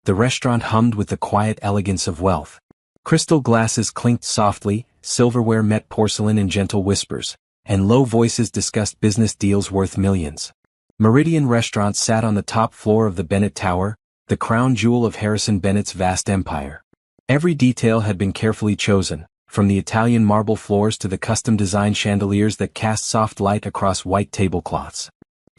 the restaurant hummed with the quiet elegance of wealth. Crystal glasses clinked softly, silverware met porcelain in gentle whispers, and low voices discussed business deals worth millions. Meridian Restaurant sat on the top floor of the Bennett Tower, the crown jewel of Harrison Bennett's vast empire. Every detail had been carefully chosen, from the Italian marble floors to the custom-designed chandeliers that cast soft light across white tablecloths.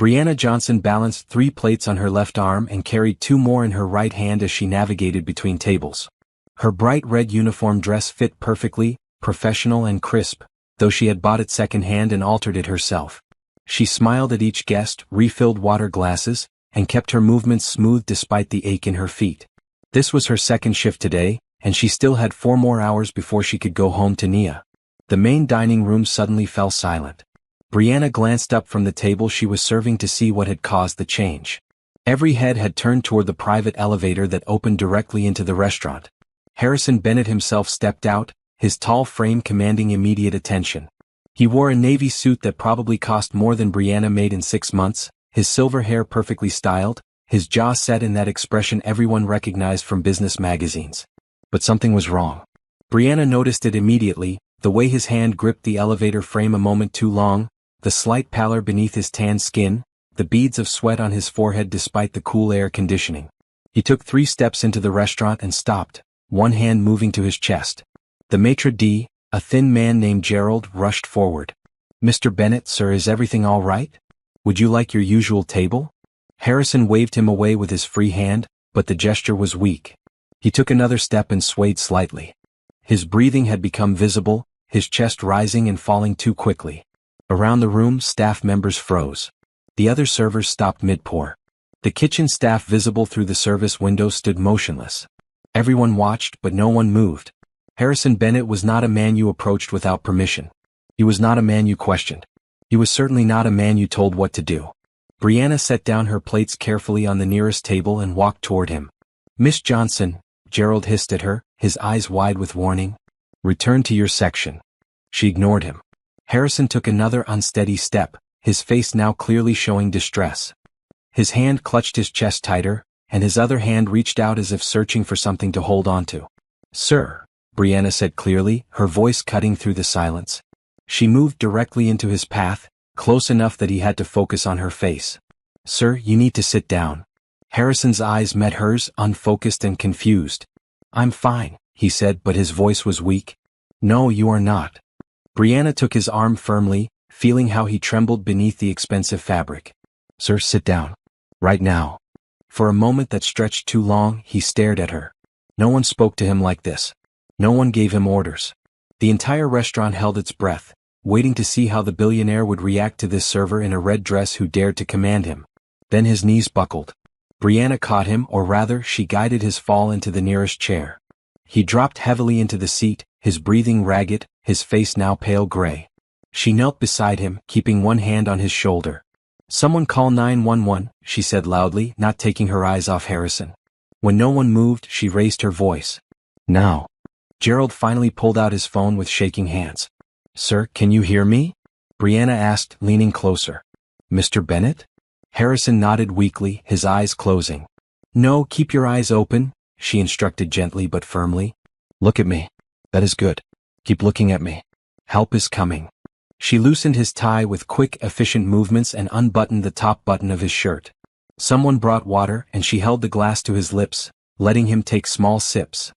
Brianna Johnson balanced 3 plates on her left arm and carried 2 more in her right hand as she navigated between tables. Her bright red uniform dress fit perfectly, professional and crisp, though she had bought it second-hand and altered it herself. She smiled at each guest, refilled water glasses, and kept her movements smooth despite the ache in her feet. This was her second shift today, and she still had 4 more hours before she could go home to Nia. The main dining room suddenly fell silent. Brianna glanced up from the table she was serving to see what had caused the change. Every head had turned toward the private elevator that opened directly into the restaurant. Harrison Bennett himself stepped out, his tall frame commanding immediate attention. He wore a navy suit that probably cost more than Brianna made in 6 months, his silver hair perfectly styled, his jaw set in that expression everyone recognized from business magazines. But something was wrong. Brianna noticed it immediately, the way his hand gripped the elevator frame a moment too long, the slight pallor beneath his tan skin, the beads of sweat on his forehead despite the cool air conditioning. He took 3 steps into the restaurant and stopped, one hand moving to his chest. The maitre d', a thin man named Gerald, rushed forward. "Mr. Bennett, sir, is everything all right? Would you like your usual table?" Harrison waved him away with his free hand, but the gesture was weak. He took another step and swayed slightly. His breathing had become visible, his chest rising and falling too quickly. Around the room, staff members froze. The other servers stopped mid-pour. The kitchen staff visible through the service window stood motionless. Everyone watched, but no one moved. Harrison Bennett was not a man you approached without permission. He was not a man you questioned. He was certainly not a man you told what to do. Brianna set down her plates carefully on the nearest table and walked toward him. "Miss Johnson," Gerald hissed at her, his eyes wide with warning. "Return to your section." She ignored him. Harrison took another unsteady step, his face now clearly showing distress. His hand clutched his chest tighter, and his other hand reached out as if searching for something to hold onto. "Sir," Brianna said clearly, her voice cutting through the silence. She moved directly into his path, close enough that he had to focus on her face. "Sir, you need to sit down." Harrison's eyes met hers, unfocused and confused. "I'm fine," he said, but his voice was weak. "No, you are not." Brianna took his arm firmly, feeling how he trembled beneath the expensive fabric. "Sir, sit down. Right now." For a moment that stretched too long, he stared at her. No one spoke to him like this. No one gave him orders. The entire restaurant held its breath, waiting to see how the billionaire would react to this server in a red dress who dared to command him. Then his knees buckled. Brianna caught him, or rather, she guided his fall into the nearest chair. He dropped heavily into the seat, his breathing ragged, his face now pale gray. She knelt beside him, keeping one hand on his shoulder. "Someone call 911, she said loudly, not taking her eyes off Harrison. When no one moved, she raised her voice. "Now." Gerald finally pulled out his phone with shaking hands. "Sir, can you hear me?" Brianna asked, leaning closer. "Mr. Bennett?" Harrison nodded weakly, his eyes closing. "No, keep your eyes open," she instructed gently but firmly. "Look at me. That is good. Keep looking at me. Help is coming." She loosened his tie with quick, efficient movements and unbuttoned the top button of his shirt. Someone brought water, and she held the glass to his lips, letting him take small sips.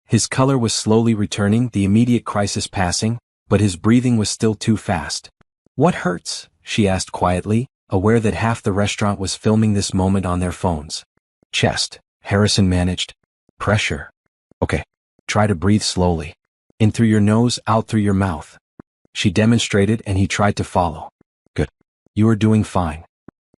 His color was slowly returning, the immediate crisis passing, but his breathing was still too fast. "What hurts?" she asked quietly, aware that half the restaurant was filming this moment on their phones. "Chest," Harrison managed. "Pressure." "Okay. Try to breathe slowly. In through your nose, out through your mouth." She demonstrated, and he tried to follow. "Good. You are doing fine."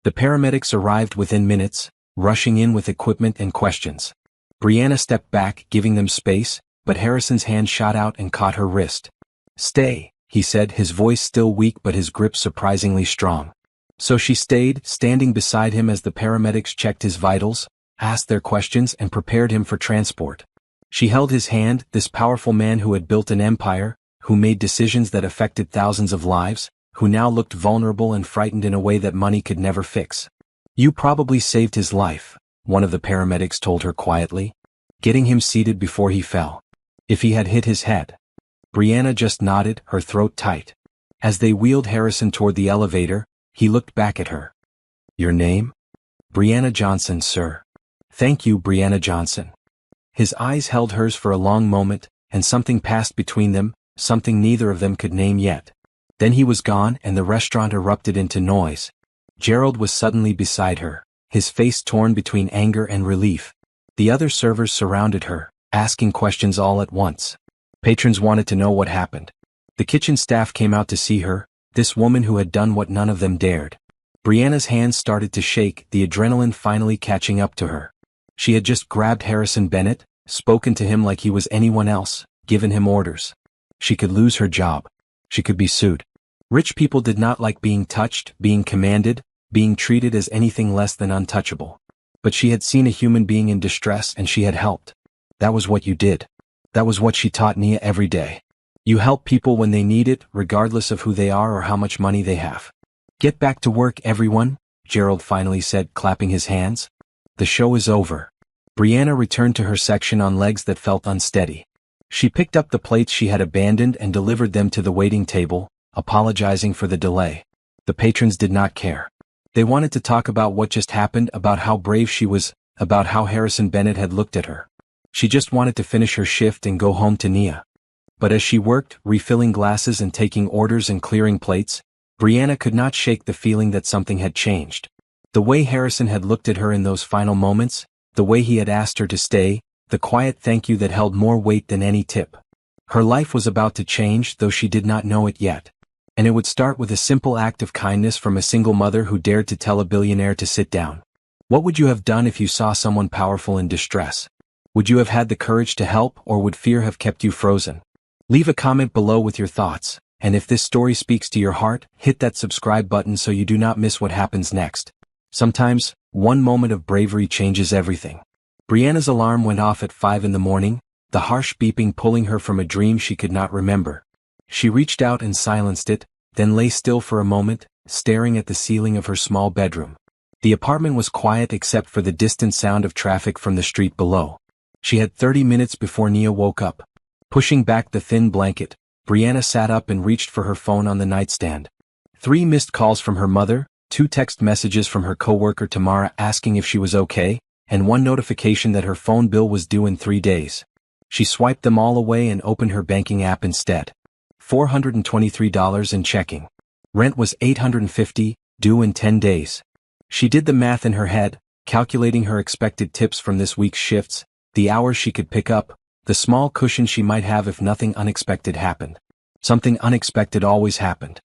The paramedics arrived within minutes, rushing in with equipment and questions. Brianna stepped back, giving them space, but Harrison's hand shot out and caught her wrist. "Stay," he said, his voice still weak but his grip surprisingly strong. So she stayed, standing beside him as the paramedics checked his vitals, asked their questions, and prepared him for transport. She held his hand, this powerful man who had built an empire, who made decisions that affected thousands of lives, who now looked vulnerable and frightened in a way that money could never fix. "You probably saved his life," one of the paramedics told her quietly, getting him seated before he fell. If he had hit his head. Brianna just nodded, her throat tight. As they wheeled Harrison toward the elevator, he looked back at her. Your name? Brianna Johnson, sir. Thank you, Brianna Johnson. His eyes held hers for a long moment, and something passed between them, something neither of them could name yet. Then he was gone and the restaurant erupted into noise. Gerald was suddenly beside her, his face torn between anger and relief. The other servers surrounded her, asking questions all at once. Patrons wanted to know what happened. The kitchen staff came out to see her, this woman who had done what none of them dared. Brianna's hands started to shake, the adrenaline finally catching up to her. She had just grabbed Harrison Bennett, spoken to him like he was anyone else, given him orders. She could lose her job. She could be sued. Rich people did not like being touched, being commanded, being treated as anything less than untouchable. But she had seen a human being in distress and she had helped. That was what you did. That was what she taught Nia every day. You help people when they need it, regardless of who they are or how much money they have. Get back to work, everyone, Gerald finally said, clapping his hands. The show is over. Brianna returned to her section on legs that felt unsteady. She picked up the plates she had abandoned and delivered them to the waiting table, apologizing for the delay. The patrons did not care. They wanted to talk about what just happened, about how brave she was, about how Harrison Bennett had looked at her. She just wanted to finish her shift and go home to Nia. But as she worked, refilling glasses and taking orders and clearing plates, Brianna could not shake the feeling that something had changed. The way Harrison had looked at her in those final moments, the way he had asked her to stay, the quiet thank you that held more weight than any tip. Her life was about to change, though she did not know it yet. And it would start with a simple act of kindness from a single mother who dared to tell a billionaire to sit down. What would you have done if you saw someone powerful in distress? Would you have had the courage to help, or would fear have kept you frozen? Leave a comment below with your thoughts, and if this story speaks to your heart, hit that subscribe button so you do not miss what happens next. Sometimes, one moment of bravery changes everything. Brianna's alarm went off at 5 in the morning, the harsh beeping pulling her from a dream she could not remember. She reached out and silenced it, then lay still for a moment, staring at the ceiling of her small bedroom. The apartment was quiet except for the distant sound of traffic from the street below. She had 30 minutes before Nia woke up. Pushing back the thin blanket, Brianna sat up and reached for her phone on the nightstand. 3 missed calls from her mother, 2 text messages from her coworker Tamara asking if she was okay, and 1 notification that her phone bill was due in 3 days. She swiped them all away and opened her banking app instead. $423 in checking. Rent was $850, due in 10 days. She did the math in her head, calculating her expected tips from this week's shifts, the hours she could pick up, the small cushion she might have if nothing unexpected happened. Something unexpected always happened.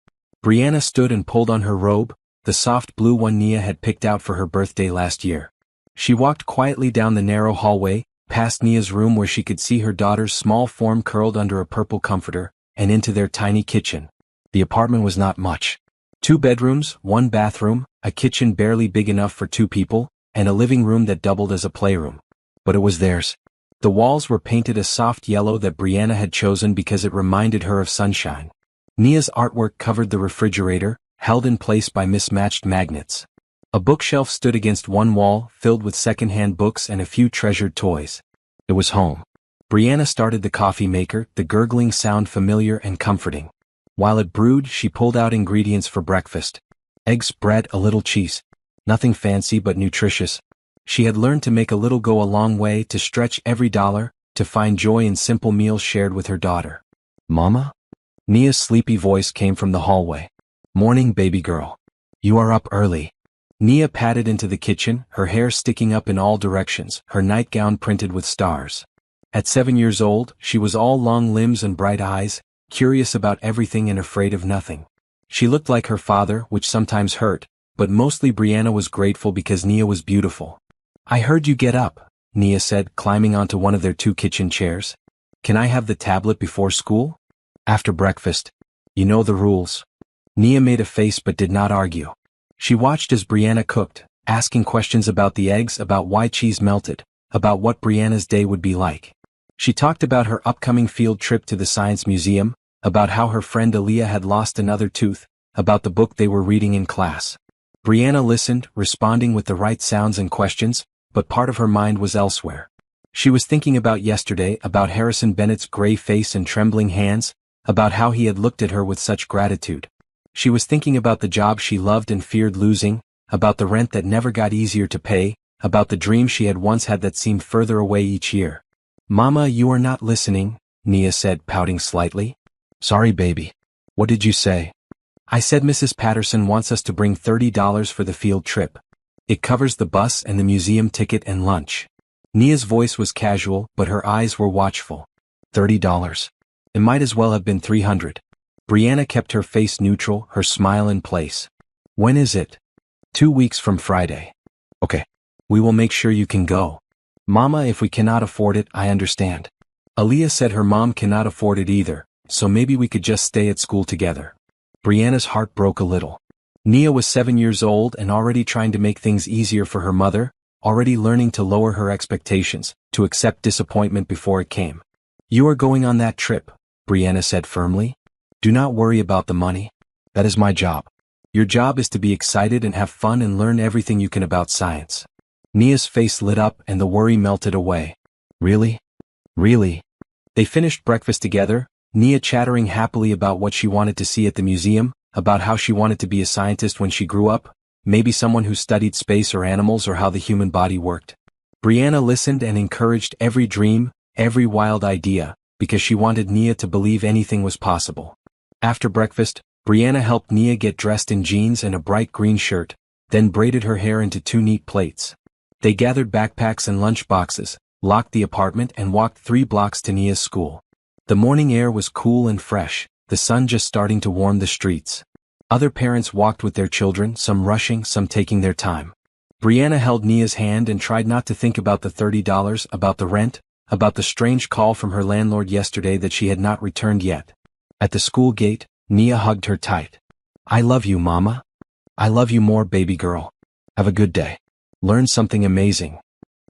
Brianna stood and pulled on her robe, the soft blue one Nia had picked out for her birthday last year. She walked quietly down the narrow hallway, past Nia's room where she could see her daughter's small form curled under a purple comforter, and into their tiny kitchen. The apartment was not much. 2 bedrooms, 1 bathroom, a kitchen barely big enough for 2 people, and a living room that doubled as a playroom. But it was theirs. The walls were painted a soft yellow that Brianna had chosen because it reminded her of sunshine. Nia's artwork covered the refrigerator, held in place by mismatched magnets. A bookshelf stood against one wall, filled with second-hand books and a few treasured toys. It was home. Brianna started the coffee maker, the gurgling sound familiar and comforting. While it brewed, she pulled out ingredients for breakfast. Eggs, bread, a little cheese. Nothing fancy but nutritious. She had learned to make a little go a long way, to stretch every dollar, to find joy in simple meals shared with her daughter. Mama? Nia's sleepy voice came from the hallway. Morning, baby girl. You are up early. Nia padded into the kitchen, her hair sticking up in all directions, her nightgown printed with stars. At 7 years old, she was all long limbs and bright eyes, curious about everything and afraid of nothing. She looked like her father, which sometimes hurt, but mostly Brianna was grateful because Nia was beautiful. I heard you get up, Nia said, climbing onto one of their 2 kitchen chairs. Can I have the tablet before school? After breakfast. You know the rules. Nia made a face but did not argue. She watched as Brianna cooked, asking questions about the eggs, about why cheese melted, about what Brianna's day would be like. She talked about her upcoming field trip to the Science Museum, about how her friend Aaliyah had lost another tooth, about the book they were reading in class. Brianna listened, responding with the right sounds and questions, but part of her mind was elsewhere. She was thinking about yesterday, about Harrison Bennett's gray face and trembling hands, about how he had looked at her with such gratitude. She was thinking about the job she loved and feared losing, about the rent that never got easier to pay, about the dream she had once had that seemed further away each year. "Mama, you are not listening," Nia said, pouting slightly. "Sorry, baby. What did you say?" "I said Mrs. Patterson wants us to bring $30 for the field trip. It covers the bus and the museum ticket and lunch." Nia's voice was casual, but her eyes were watchful. $30. It might as well have been 300. Brianna kept her face neutral, her smile in place. "When is it?" 2 weeks from Friday." "Okay. We will make sure you can go." "Mama, if we cannot afford it, I understand." Aaliyah said her mom cannot afford it either, so maybe we could just stay at school together. Brianna's heart broke a little. Nia was 7 years old and already trying to make things easier for her mother, already learning to lower her expectations, to accept disappointment before it came. "You are going on that trip," Brianna said firmly. "Do not worry about the money. That is my job. Your job is to be excited and have fun and learn everything you can about science." Nia's face lit up and the worry melted away. "Really? Really?" They finished breakfast together, Nia chattering happily about what she wanted to see at the museum, about how she wanted to be a scientist when she grew up, maybe someone who studied space or animals or how the human body worked. Brianna listened and encouraged every dream, every wild idea, because she wanted Nia to believe anything was possible. After breakfast, Brianna helped Nia get dressed in jeans and a bright green shirt, then braided her hair into 2 neat plaits. They gathered backpacks and lunch boxes, locked the apartment and walked 3 blocks to Nia's school. The morning air was cool and fresh, the sun just starting to warm the streets. Other parents walked with their children, some rushing, some taking their time. Brianna held Nia's hand and tried not to think about the $30, about the rent, about the strange call from her landlord yesterday that she had not returned yet. At the school gate, Nia hugged her tight. "I love you, Mama. I love you more, baby girl. Have a good day. Learn something amazing."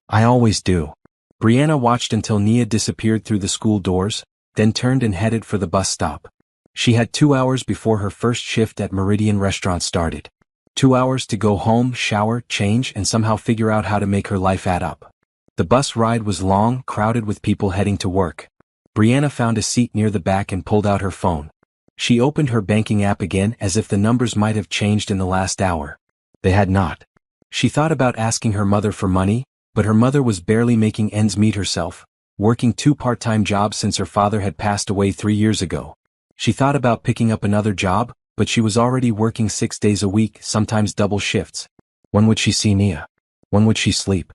"I always do." Brianna watched until Nia disappeared through the school doors, then turned and headed for the bus stop. She had 2 hours before her first shift at Meridian Restaurant started. 2 hours to go home, shower, change, and somehow figure out how to make her life add up. The bus ride was long, crowded with people heading to work. Brianna found a seat near the back and pulled out her phone. She opened her banking app again as if the numbers might have changed in the last hour. They had not. She thought about asking her mother for money, but her mother was barely making ends meet herself, working 2 part-time jobs since her father had passed away 3 years ago. She thought about picking up another job, but she was already working 6 days a week, sometimes double shifts. When would she see Nia? When would she sleep?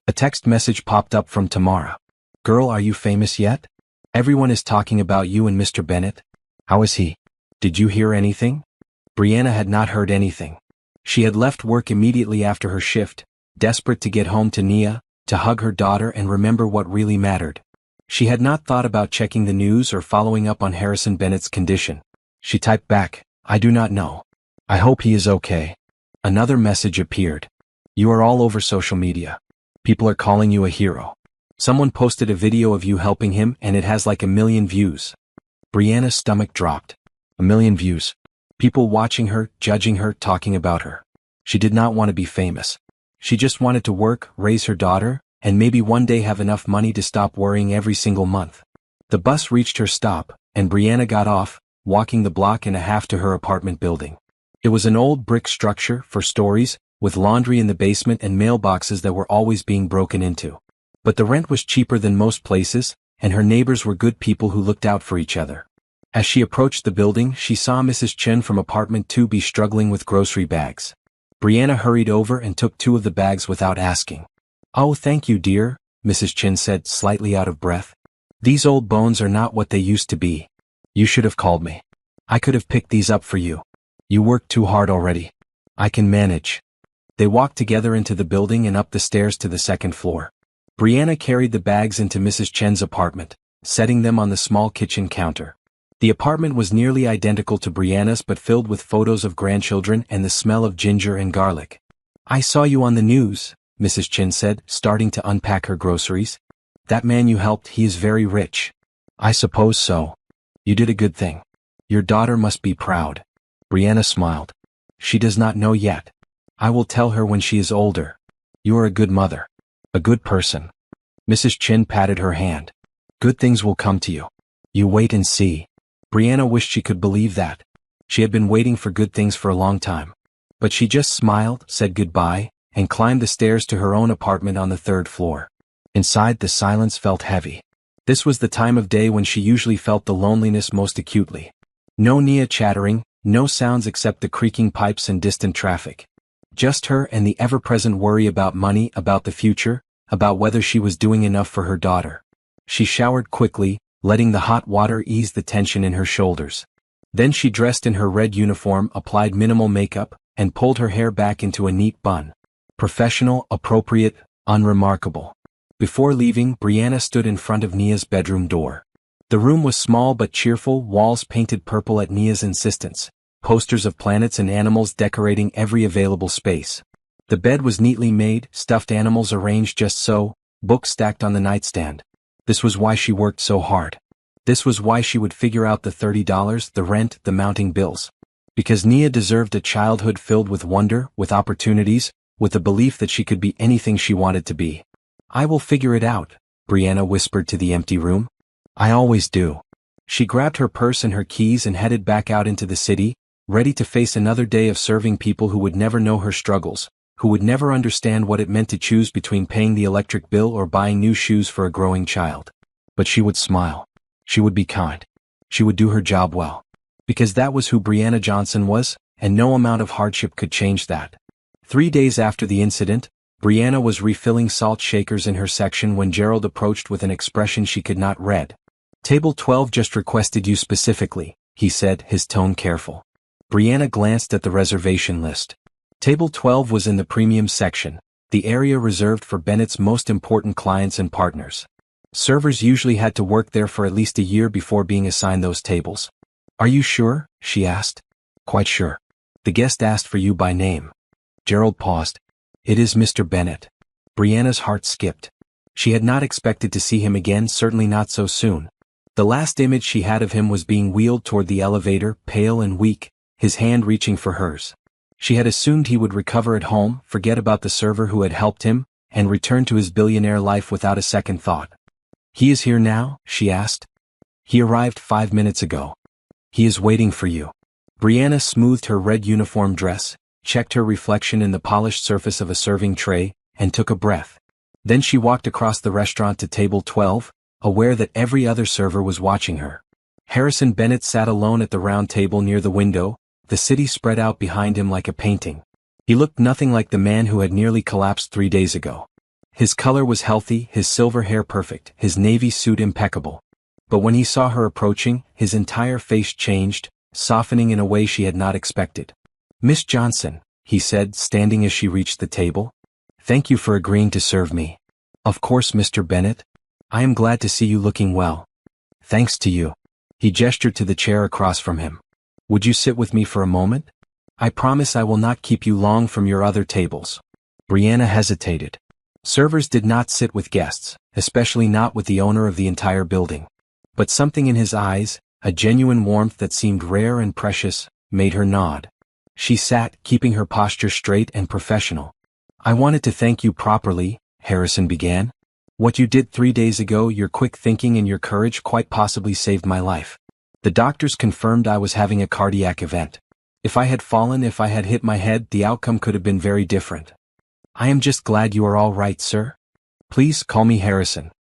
A text message popped up from Tamara. "Girl, are you famous yet? Everyone is talking about you and Mr. Bennett. How is he? Did you hear anything?" Brianna had not heard anything. She had left work immediately after her shift, desperate to get home to Nia, to hug her daughter and remember what really mattered. She had not thought about checking the news or following up on Harrison Bennett's condition. She typed back, "I do not know. I hope he is okay." Another message appeared. "You are all over social media. People are calling you a hero. Someone posted a video of you helping him and it has like 1 million views." Brianna's stomach dropped. 1 million views. People watching her, judging her, talking about her. She did not want to be famous. She just wanted to work, raise her daughter, and maybe one day have enough money to stop worrying every single month. The bus reached her stop, and Brianna got off, walking the block and a half to her apartment building. It was an old brick structure, for stories, with laundry in the basement and mailboxes that were always being broken into. But the rent was cheaper than most places, and her neighbors were good people who looked out for each other. As she approached the building, she saw Mrs. Chen from apartment 2B struggling with grocery bags. Brianna hurried over and took 2 of the bags without asking. "Oh, thank you, dear," Mrs. Chen said, slightly out of breath. "These old bones are not what they used to be. You should have called me. I could have picked these up for you. You worked too hard already. I can manage." They walked together into the building and up the stairs to the 2nd floor. Brianna carried the bags into Mrs. Chen's apartment, setting them on the small kitchen counter. The apartment was nearly identical to Brianna's but filled with photos of grandchildren and the smell of ginger and garlic. "I saw you on the news," Mrs. Chen said, starting to unpack her groceries. "That man you helped, he is very rich." "I suppose so. You did a good thing. Your daughter must be proud." Brianna smiled. "She does not know yet. I will tell her when she is older. You are a good mother." A good person. Mrs. Chin patted her hand. Good things will come to you. You wait and see. Brianna wished she could believe that. She had been waiting for good things for a long time. But she just smiled, said goodbye, and climbed the stairs to her own apartment on the 3rd floor. Inside, the silence felt heavy. This was the time of day when she usually felt the loneliness most acutely. No Nia chattering, no sounds except the creaking pipes and distant traffic. Just her and the ever-present worry about money, about the future, about whether she was doing enough for her daughter. She showered quickly, letting the hot water ease the tension in her shoulders. Then she dressed in her red uniform, applied minimal makeup, and pulled her hair back into a neat bun. Professional, appropriate, unremarkable. Before leaving, Brianna stood in front of Nia's bedroom door. The room was small but cheerful, walls painted purple at Nia's insistence, posters of planets and animals decorating every available space. The bed was neatly made, stuffed animals arranged just so, books stacked on the nightstand. This was why she worked so hard. This was why she would figure out the $30, the rent, the mounting bills. Because Nia deserved a childhood filled with wonder, with opportunities, with the belief that she could be anything she wanted to be. I will figure it out, Brianna whispered to the empty room. I always do. She grabbed her purse and her keys and headed back out into the city, ready to face another day of serving people who would never know her struggles, who would never understand what it meant to choose between paying the electric bill or buying new shoes for a growing child. But she would smile. She would be kind. She would do her job well. Because that was who Brianna Johnson was, and no amount of hardship could change that. 3 days after the incident, Brianna was refilling salt shakers in her section when Gerald approached with an expression she could not read. Table 12 just requested you specifically, he said, his tone careful. Brianna glanced at the reservation list. Table 12 was in the premium section, the area reserved for Bennett's most important clients and partners. Servers usually had to work there for at least a year before being assigned those tables. Are you sure? She asked. Quite sure. The guest asked for you by name. Gerald paused. It is Mr. Bennett. Brianna's heart skipped. She had not expected to see him again, certainly not so soon. The last image she had of him was being wheeled toward the elevator, pale and weak, his hand reaching for hers. She had assumed he would recover at home, forget about the server who had helped him, and return to his billionaire life without a second thought. He is here now? She asked. He arrived 5 minutes ago. He is waiting for you. Brianna smoothed her red uniform dress, checked her reflection in the polished surface of a serving tray, and took a breath. Then she walked across the restaurant to table 12, aware that every other server was watching her. Harrison Bennett sat alone at the round table near the window, the city spread out behind him like a painting. He looked nothing like the man who had nearly collapsed 3 days ago. His color was healthy, his silver hair perfect, his navy suit impeccable. But when he saw her approaching, his entire face changed, softening in a way she had not expected. Miss Johnson, he said, standing as she reached the table. Thank you for agreeing to serve me. Of course, Mr. Bennett. I am glad to see you looking well. Thanks to you. He gestured to the chair across from him. Would you sit with me for a moment? I promise I will not keep you long from your other tables. Brianna hesitated. Servers did not sit with guests, especially not with the owner of the entire building. But something in his eyes, a genuine warmth that seemed rare and precious, made her nod. She sat, keeping her posture straight and professional. I wanted to thank you properly, Harrison began. What you did 3 days ago, your quick thinking and your courage quite possibly saved my life. The doctors confirmed I was having a cardiac event. If I had fallen, if I had hit my head, the outcome could have been very different. I am just glad you are all right, sir. Please call me Harrison.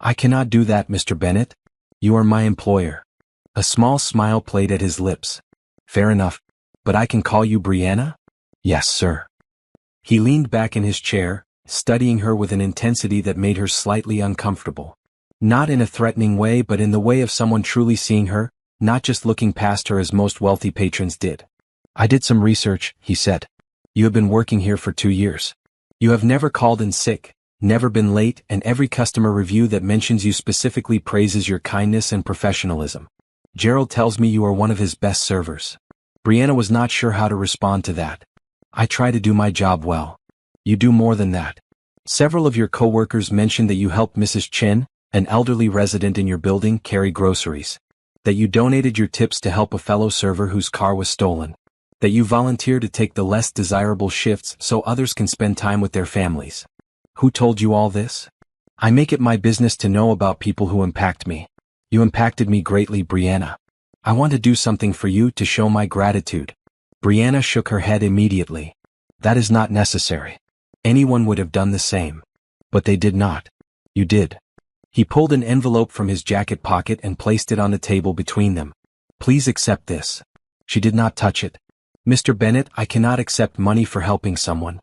I cannot do that, Mr. Bennett. You are my employer. A small smile played at his lips. Fair enough. But I can call you Brianna? Yes, sir. He leaned back in his chair, studying her with an intensity that made her slightly uncomfortable. Not in a threatening way, but in the way of someone truly seeing her, not just looking past her as most wealthy patrons did. I did some research, he said. You have been working here for 2 years. You have never called in sick, never been late, and every customer review that mentions you specifically praises your kindness and professionalism. Gerald tells me you are one of his best servers. Brianna was not sure how to respond to that. I try to do my job well. You do more than that. Several of your coworkers mentioned that you helped Mrs. Chin, an elderly resident in your building, carry groceries. That you donated your tips to help a fellow server whose car was stolen. That you volunteer to take the less desirable shifts so others can spend time with their families. Who told you all this? I make it my business to know about people who impact me. You impacted me greatly, Brianna. I want to do something for you to show my gratitude. Brianna shook her head immediately. That is not necessary. Anyone would have done the same. But they did not. You did. He pulled an envelope from his jacket pocket and placed it on the table between them. Please accept this. She did not touch it. Mr. Bennett, I cannot accept money for helping someone.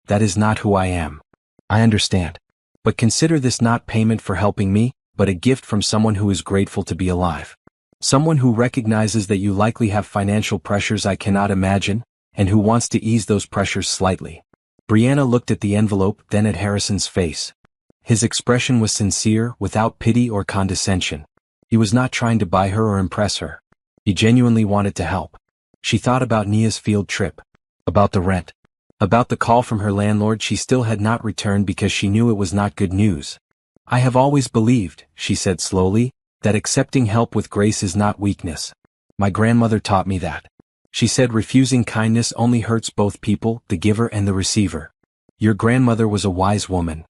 That is not who I am. I understand. But consider this not payment for helping me, but a gift from someone who is grateful to be alive. Someone who recognizes that you likely have financial pressures I cannot imagine, and who wants to ease those pressures slightly. Brianna looked at the envelope, then at Harrison's face. His expression was sincere, without pity or condescension. He was not trying to buy her or impress her. He genuinely wanted to help. She thought about Nia's field trip, about the rent, about the call from her landlord she still had not returned because she knew it was not good news. I have always believed, she said slowly, that accepting help with grace is not weakness. My grandmother taught me that. She said refusing kindness only hurts both people, the giver and the receiver. Your grandmother was a wise woman.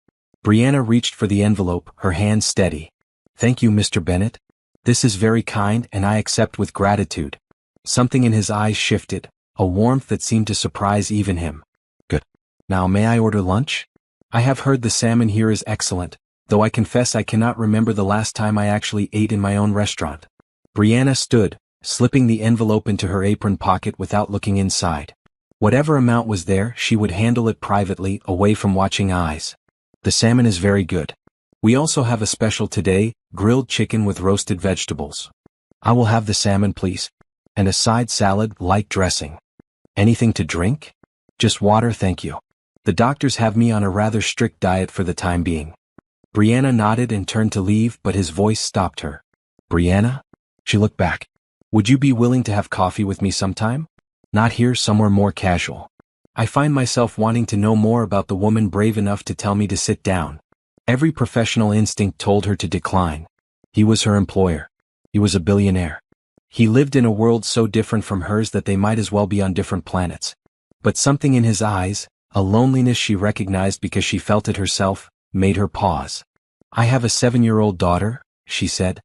Brianna reached for the envelope, her hand steady. Thank you, Mr. Bennett. This is very kind and I accept with gratitude. Something in his eyes shifted, a warmth that seemed to surprise even him. Good. Now may I order lunch? I have heard the salmon here is excellent, though I confess I cannot remember the last time I actually ate in my own restaurant. Brianna stood, slipping the envelope into her apron pocket without looking inside. Whatever amount was there, she would handle it privately, away from watching eyes. The salmon is very good. We also have a special today, grilled chicken with roasted vegetables. I will have the salmon, please. And a side salad, light dressing. Anything to drink? Just water, thank you. The doctors have me on a rather strict diet for the time being. Brianna nodded and turned to leave, but his voice stopped her. Brianna? She looked back. Would you be willing to have coffee with me sometime? Not here, somewhere more casual. I find myself wanting to know more about the woman brave enough to tell me to sit down. Every professional instinct told her to decline. He was her employer. He was a billionaire. He lived in a world so different from hers that they might as well be on different planets. But something in his eyes, a loneliness she recognized because she felt it herself, made her pause. I have a 7-year-old daughter, she said.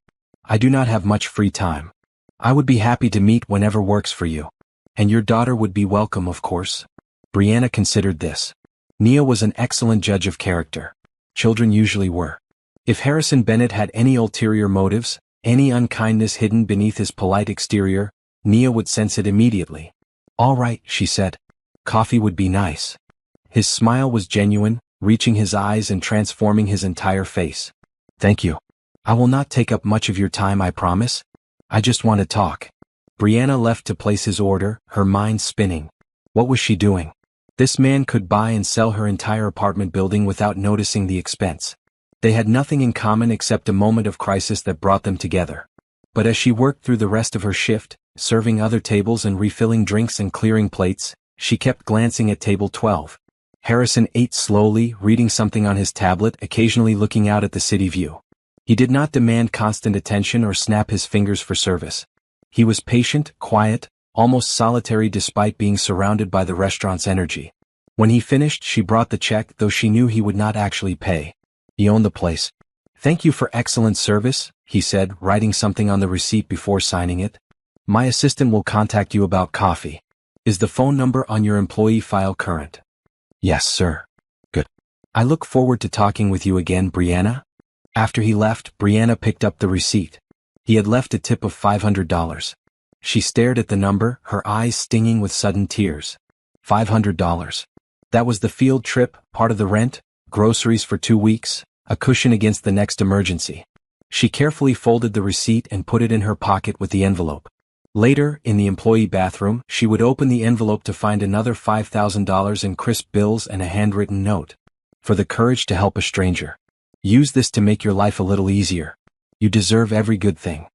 I do not have much free time. I would be happy to meet whenever works for you. And your daughter would be welcome, of course. Brianna considered this. Nia was an excellent judge of character. Children usually were. If Harrison Bennett had any ulterior motives, any unkindness hidden beneath his polite exterior, Nia would sense it immediately. All right, she said. Coffee would be nice. His smile was genuine, reaching his eyes and transforming his entire face. Thank you. I will not take up much of your time, I promise. I just want to talk. Brianna left to place his order, her mind spinning. What was she doing? This man could buy and sell her entire apartment building without noticing the expense. They had nothing in common except a moment of crisis that brought them together. But as she worked through the rest of her shift, serving other tables and refilling drinks and clearing plates, she kept glancing at table 12. Harrison ate slowly, reading something on his tablet, occasionally looking out at the city view. He did not demand constant attention or snap his fingers for service. He was patient, quiet, almost solitary despite being surrounded by the restaurant's energy. When he finished, she brought the check, though she knew he would not actually pay. He owned the place. Thank you for excellent service, he said, writing something on the receipt before signing it. My assistant will contact you about coffee. Is the phone number on your employee file current? Yes, sir. Good. I look forward to talking with you again, Brianna. After he left, Brianna picked up the receipt. He had left a tip of $500. She stared at the number, her eyes stinging with sudden tears. $500. That was the field trip, part of the rent, groceries for 2 weeks, a cushion against the next emergency. She carefully folded the receipt and put it in her pocket with the envelope. Later, in the employee bathroom, she would open the envelope to find another $5,000 in crisp bills and a handwritten note. For the courage to help a stranger. Use this to make your life a little easier. You deserve every good thing.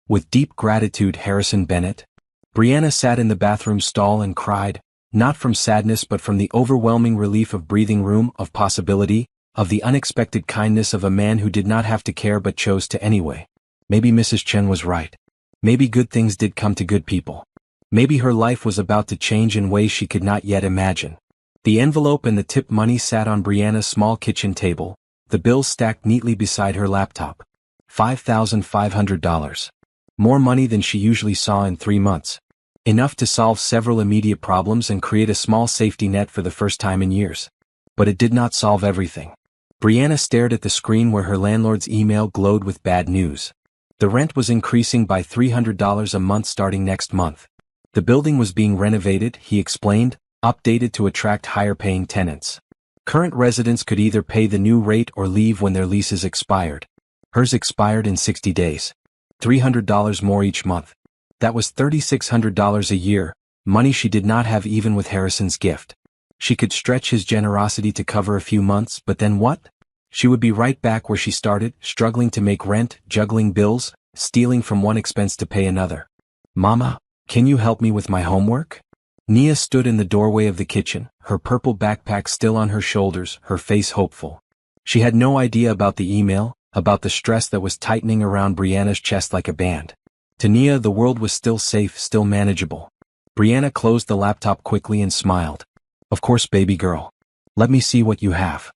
With deep gratitude, Harrison Bennett. Brianna sat in the bathroom stall and cried, not from sadness but from the overwhelming relief of breathing room, of possibility, of the unexpected kindness of a man who did not have to care but chose to anyway. Maybe Mrs. Chen was right. Maybe good things did come to good people. Maybe her life was about to change in ways she could not yet imagine. The envelope and the tip money sat on Brianna's small kitchen table, the bills stacked neatly beside her laptop. $5,500. More money than she usually saw in 3 months. Enough to solve several immediate problems and create a small safety net for the first time in years. But it did not solve everything. Brianna stared at the screen where her landlord's email glowed with bad news. The rent was increasing by $300 a month starting next month. The building was being renovated, he explained, updated to attract higher-paying tenants. Current residents could either pay the new rate or leave when their leases expired. Hers expired in 60 days. $300 more each month. That was $3,600 a year, money she did not have even with Harrison's gift. She could stretch his generosity to cover a few months, but then what? She would be right back where she started, struggling to make rent, juggling bills, stealing from one expense to pay another. Mama, can you help me with my homework? Nia stood in the doorway of the kitchen, her purple backpack still on her shoulders, her face hopeful. She had no idea about the email, about the stress that was tightening around Brianna's chest like a band. To Nia, the world was still safe, still manageable. Brianna closed the laptop quickly and smiled. Of course, baby girl. Let me see what you have.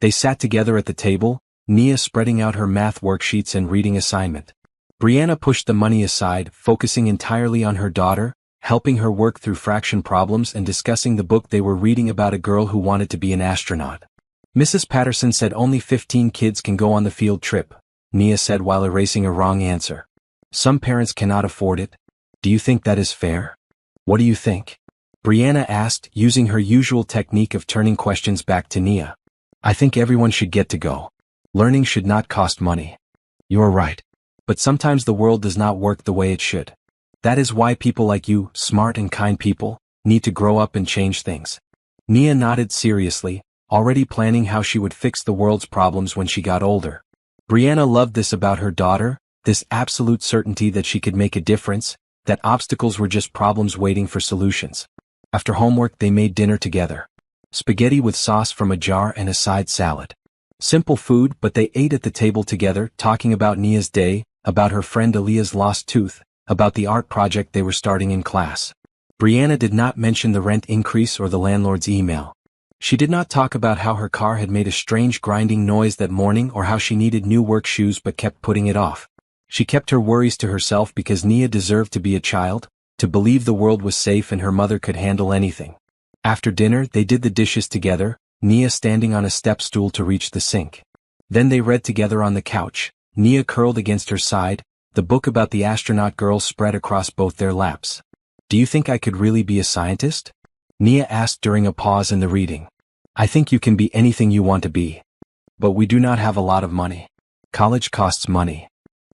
They sat together at the table, Nia spreading out her math worksheets and reading assignment. Brianna pushed the money aside, focusing entirely on her daughter, helping her work through fraction problems and discussing the book they were reading about a girl who wanted to be an astronaut. Mrs. Patterson said only 15 kids can go on the field trip, Nia said while erasing a wrong answer. Some parents cannot afford it. Do you think that is fair? What do you think? Brianna asked, using her usual technique of turning questions back to Nia. I think everyone should get to go. Learning should not cost money. You're right. But sometimes the world does not work the way it should. That is why people like you, smart and kind people, need to grow up and change things. Nia nodded seriously, already planning how she would fix the world's problems when she got older. Brianna loved this about her daughter, this absolute certainty that she could make a difference, that obstacles were just problems waiting for solutions. After homework they made dinner together. Spaghetti with sauce from a jar and a side salad. Simple food, but they ate at the table together, talking about Nia's day, about her friend Aaliyah's lost tooth, about the art project they were starting in class. Brianna did not mention the rent increase or the landlord's email. She did not talk about how her car had made a strange grinding noise that morning or how she needed new work shoes but kept putting it off. She kept her worries to herself because Nia deserved to be a child, to believe the world was safe and her mother could handle anything. After dinner, they did the dishes together, Nia standing on a step stool to reach the sink. Then they read together on the couch, Nia curled against her side, the book about the astronaut girl spread across both their laps. Do you think I could really be a scientist? Nia asked during a pause in the reading. I think you can be anything you want to be. But we do not have a lot of money. College costs money.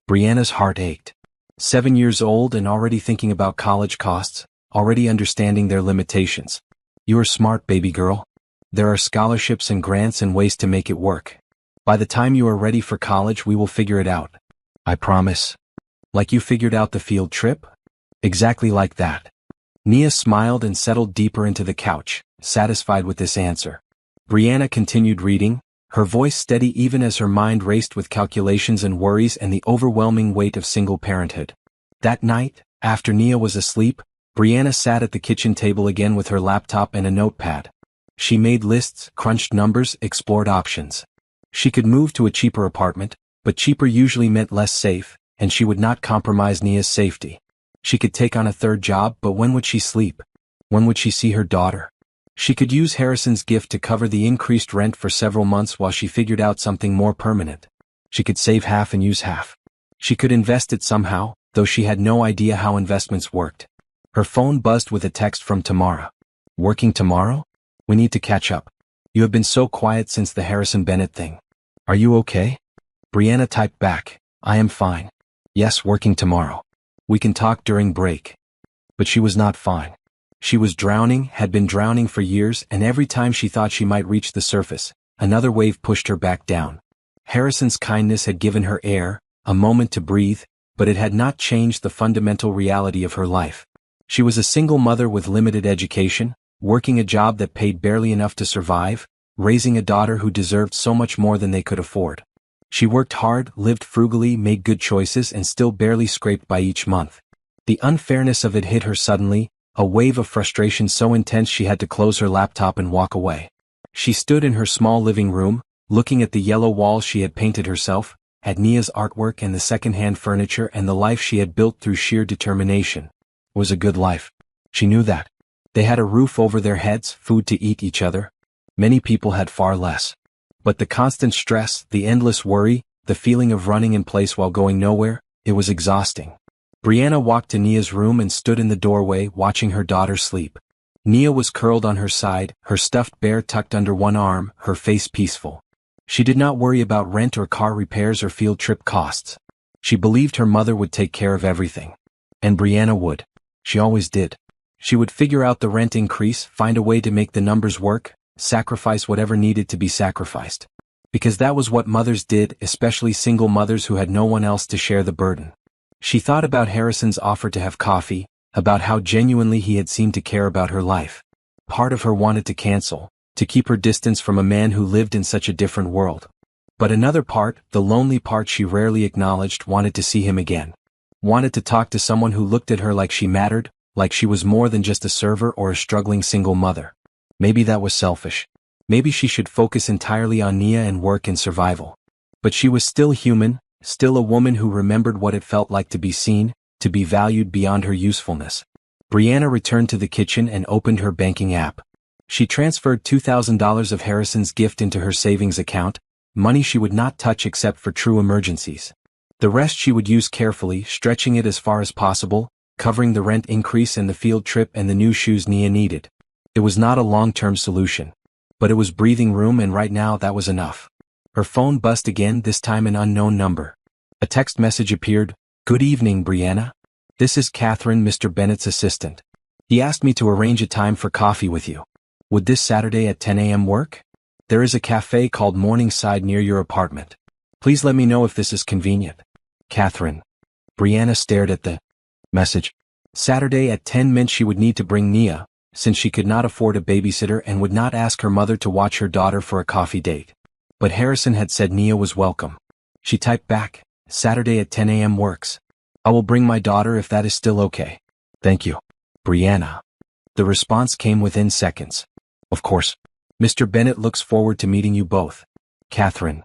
Brianna's heart ached. 7 years old and already thinking about college costs, already understanding their limitations. You are smart, baby girl. There are scholarships and grants and ways to make it work. By the time you are ready for college, we will figure it out. I promise. Like you figured out the field trip? Exactly like that. Nia smiled and settled deeper into the couch, satisfied with this answer. Brianna continued reading, her voice steady even as her mind raced with calculations and worries and the overwhelming weight of single parenthood. That night, after Nia was asleep, Brianna sat at the kitchen table again with her laptop and a notepad. She made lists, crunched numbers, explored options. She could move to a cheaper apartment, but cheaper usually meant less safe, and she would not compromise Nia's safety. She could take on a third job, but when would she sleep? When would she see her daughter? She could use Harrison's gift to cover the increased rent for several months while she figured out something more permanent. She could save half and use half. She could invest it somehow, though she had no idea how investments worked. Her phone buzzed with a text from Tamara. Working tomorrow? We need to catch up. You have been so quiet since the Harrison Bennett thing. Are you okay? Brianna typed back, I am fine. Yes, working tomorrow. We can talk during break. But she was not fine. She was drowning, had been drowning for years, and every time she thought she might reach the surface, another wave pushed her back down. Harrison's kindness had given her air, a moment to breathe, but it had not changed the fundamental reality of her life. She was a single mother with limited education, working a job that paid barely enough to survive, raising a daughter who deserved so much more than they could afford. She worked hard, lived frugally, made good choices, and still barely scraped by each month. The unfairness of it hit her suddenly, a wave of frustration so intense she had to close her laptop and walk away. She stood in her small living room, looking at the yellow walls she had painted herself, at Nia's artwork and the second-hand furniture and the life she had built through sheer determination. It was a good life. She knew that. They had a roof over their heads, food to eat each other. Many people had far less. But the constant stress, the endless worry, the feeling of running in place while going nowhere, it was exhausting. Brianna walked to Nia's room and stood in the doorway watching her daughter sleep. Nia was curled on her side, her stuffed bear tucked under one arm, her face peaceful. She did not worry about rent or car repairs or field trip costs. She believed her mother would take care of everything. And Brianna would. She always did. She would figure out the rent increase, find a way to make the numbers work, sacrifice whatever needed to be sacrificed. Because that was what mothers did, especially single mothers who had no one else to share the burden. She thought about Harrison's offer to have coffee, about how genuinely he had seemed to care about her life. Part of her wanted to cancel, to keep her distance from a man who lived in such a different world. But another part, the lonely part she rarely acknowledged, wanted to see him again. Wanted to talk to someone who looked at her like she mattered, like she was more than just a server or a struggling single mother. Maybe that was selfish. Maybe she should focus entirely on Nia and work and survival. But she was still human, still a woman who remembered what it felt like to be seen, to be valued beyond her usefulness. Brianna returned to the kitchen and opened her banking app. She transferred $2,000 of Harrison's gift into her savings account, money she would not touch except for true emergencies. The rest she would use carefully, stretching it as far as possible, covering the rent increase and the field trip and the new shoes Nia needed. It was not a long-term solution. But it was breathing room, and right now that was enough. Her phone buzzed again, this time an unknown number. A text message appeared. "Good evening, Brianna. This is Catherine, Mr. Bennett's assistant. He asked me to arrange a time for coffee with you. Would this Saturday at 10 a.m. work? There is a cafe called Morningside near your apartment. Please let me know if this is convenient. Catherine." Brianna stared at the message. Saturday at 10 meant she would need to bring Nia, since she could not afford a babysitter and would not ask her mother to watch her daughter for a coffee date. But Harrison had said Nia was welcome. She typed back, "Saturday at 10 a.m. works. I will bring my daughter if that is still okay. Thank you, Brianna." The response came within seconds. "Of course. Mr. Bennett looks forward to meeting you both. Catherine."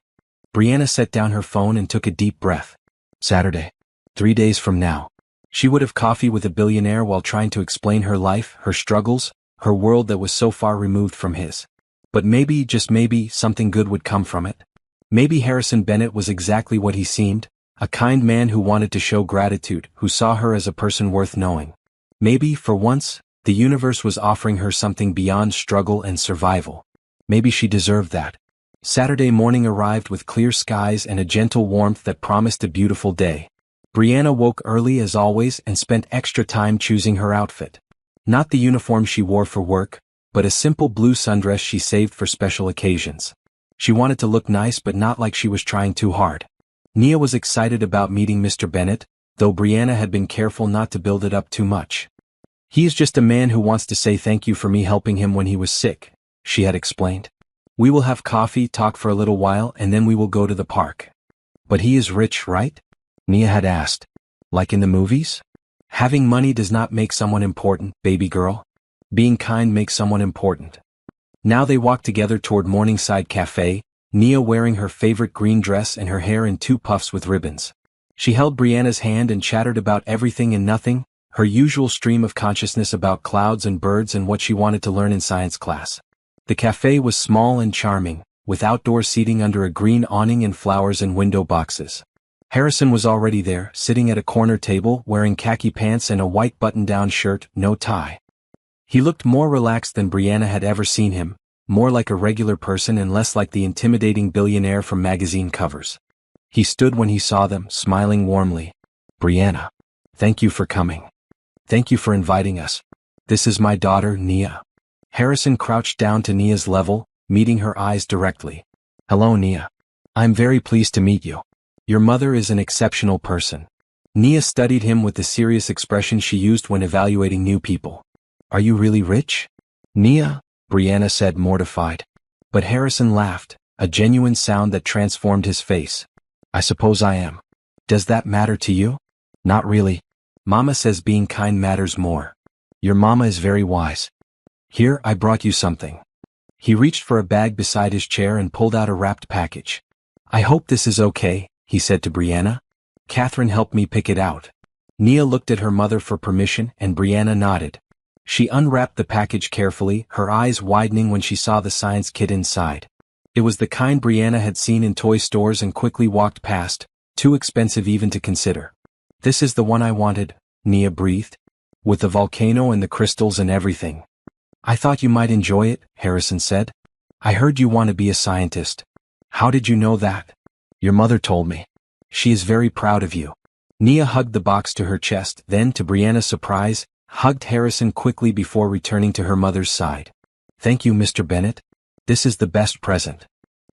Brianna set down her phone and took a deep breath. Saturday. 3 days from now. She would have coffee with a billionaire while trying to explain her life, her struggles, her world that was so far removed from his. But maybe, just maybe, something good would come from it. Maybe Harrison Bennett was exactly what he seemed, a kind man who wanted to show gratitude, who saw her as a person worth knowing. Maybe, for once, the universe was offering her something beyond struggle and survival. Maybe she deserved that. Saturday morning arrived with clear skies and a gentle warmth that promised a beautiful day. Brianna woke early as always and spent extra time choosing her outfit. Not the uniform she wore for work, but a simple blue sundress she saved for special occasions. She wanted to look nice but not like she was trying too hard. Nia was excited about meeting Mr. Bennett, though Brianna had been careful not to build it up too much. "He is just a man who wants to say thank you for me helping him when he was sick," she had explained. "We will have coffee, talk for a little while, and then we will go to the park." "But he is rich, right?" Nia had asked. "Like in the movies? Having money does not make someone important, baby girl. Being kind makes someone important." Now they walked together toward Morningside Cafe, Nia wearing her favorite green dress and her hair in 2 puffs with ribbons. She held Brianna's hand and chattered about everything and nothing, her usual stream of consciousness about clouds and birds and what she wanted to learn in science class. The cafe was small and charming, with outdoor seating under a green awning and flowers in window boxes. Harrison was already there, sitting at a corner table, wearing khaki pants and a white button-down shirt, no tie. He looked more relaxed than Brianna had ever seen him, more like a regular person and less like the intimidating billionaire from magazine covers. He stood when he saw them, smiling warmly. "Brianna, thank you for coming. Thank you for inviting us. This is my daughter, Nia." Harrison crouched down to Nia's level, meeting her eyes directly. "Hello, Nia. I'm very pleased to meet you. Your mother is an exceptional person." Nia studied him with the serious expression she used when evaluating new people. "Are you really rich?" "Nia," Brianna said, mortified. But Harrison laughed, a genuine sound that transformed his face. "I suppose I am. Does that matter to you?" "Not really. Mama says being kind matters more." Your mama is very wise. Here, I brought you something. He reached for a bag beside his chair and pulled out a wrapped package. I hope this is okay, he said to Brianna. Catherine helped me pick it out. Nia looked at her mother for permission and Brianna nodded. She unwrapped the package carefully, her eyes widening when she saw the science kit inside. It was the kind Brianna had seen in toy stores and quickly walked past, too expensive even to consider. This is the one I wanted, Nia breathed. With the volcano and the crystals and everything. I thought you might enjoy it, Harrison said. I heard you want to be a scientist. How did you know that? Your mother told me. She is very proud of you. Nia hugged the box to her chest, then, to Brianna's surprise, hugged Harrison quickly before returning to her mother's side. Thank you, Mr. Bennett. This is the best present.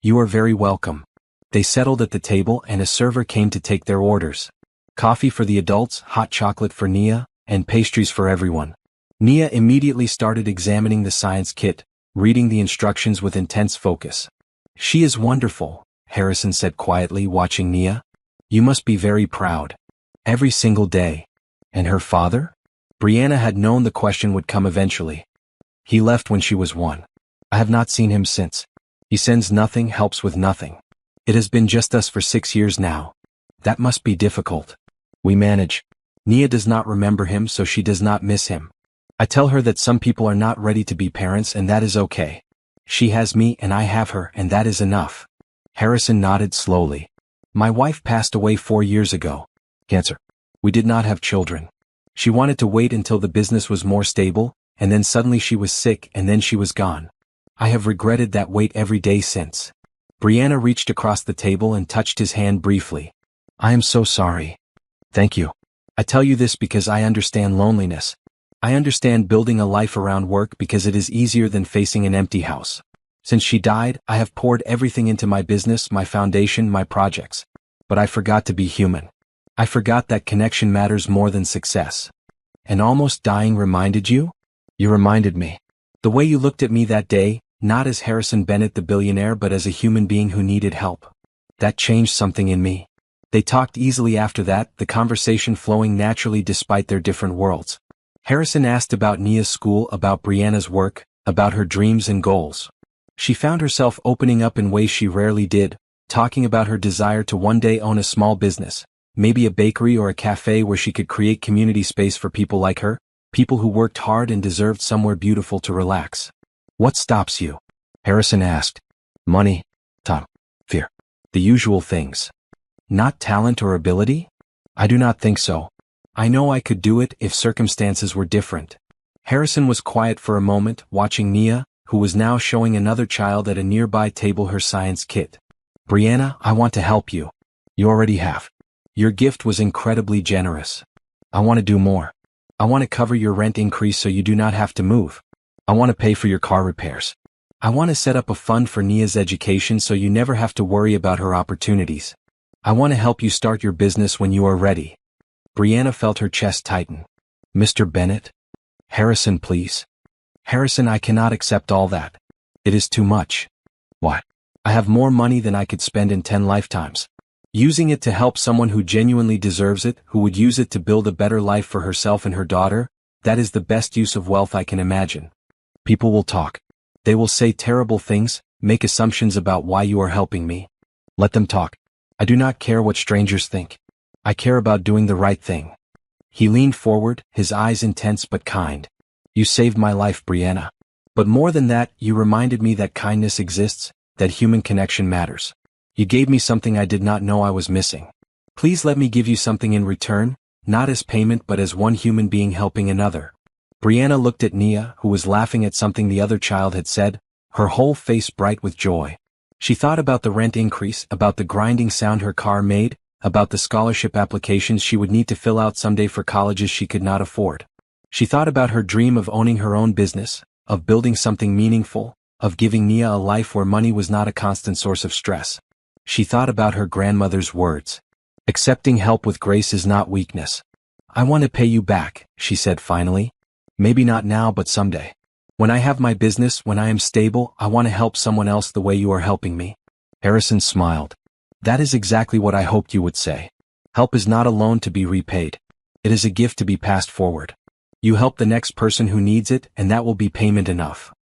You are very welcome. They settled at the table and a server came to take their orders. Coffee for the adults, hot chocolate for Nia, and pastries for everyone. Nia immediately started examining the science kit, reading the instructions with intense focus. She is wonderful, Harrison said quietly, watching Nia. You must be very proud. Every single day. And her father? Brianna had known the question would come eventually. He left when she was 1. I have not seen him since. He sends nothing, helps with nothing. It has been just us for 6 years now. That must be difficult. We manage. Nia does not remember him, so she does not miss him. I tell her that some people are not ready to be parents and that is okay. She has me and I have her and that is enough. Harrison nodded slowly. My wife passed away 4 years ago. Cancer. We did not have children. She wanted to wait until the business was more stable, and then suddenly she was sick and then she was gone. I have regretted that wait every day since. Brianna reached across the table and touched his hand briefly. I am so sorry. Thank you. I tell you this because I understand loneliness. I understand building a life around work because it is easier than facing an empty house. Since she died, I have poured everything into my business, my foundation, my projects. But I forgot to be human. I forgot that connection matters more than success. And almost dying reminded you? You reminded me. The way you looked at me that day, not as Harrison Bennett the billionaire but as a human being who needed help. That changed something in me. They talked easily after that, the conversation flowing naturally despite their different worlds. Harrison asked about Nia's school, about Brianna's work, about her dreams and goals. She found herself opening up in ways she rarely did, talking about her desire to one day own a small business, maybe a bakery or a cafe where she could create community space for people like her, people who worked hard and deserved somewhere beautiful to relax. What stops you? Harrison asked. Money, time, fear. The usual things. Not talent or ability? I do not think so. I know I could do it if circumstances were different. Harrison was quiet for a moment, watching Nia, who was now showing another child at a nearby table her science kit. Brianna, I want to help you. You already have. Your gift was incredibly generous. I want to do more. I want to cover your rent increase so you do not have to move. I want to pay for your car repairs. I want to set up a fund for Nia's education so you never have to worry about her opportunities. I want to help you start your business when you are ready. Brianna felt her chest tighten. Mr. Bennett? Harrison, please. Harrison, I cannot accept all that. It is too much. Why? I have more money than I could spend in 10 lifetimes. Using it to help someone who genuinely deserves it, who would use it to build a better life for herself and her daughter, that is the best use of wealth I can imagine. People will talk. They will say terrible things, make assumptions about why you are helping me. Let them talk. I do not care what strangers think. I care about doing the right thing. He leaned forward, his eyes intense but kind. You saved my life, Brianna. But more than that, you reminded me that kindness exists, that human connection matters. You gave me something I did not know I was missing. Please let me give you something in return, not as payment but as one human being helping another. Brianna looked at Nia, who was laughing at something the other child had said, her whole face bright with joy. She thought about the rent increase, about the grinding sound her car made, about the scholarship applications she would need to fill out someday for colleges she could not afford. She thought about her dream of owning her own business, of building something meaningful, of giving Nia a life where money was not a constant source of stress. She thought about her grandmother's words. Accepting help with grace is not weakness. I want to pay you back, she said finally. Maybe not now but someday. When I have my business, when I am stable, I want to help someone else the way you are helping me. Harrison smiled. That is exactly what I hoped you would say. Help is not a loan to be repaid. It is a gift to be passed forward. You help the next person who needs it, and that will be payment enough.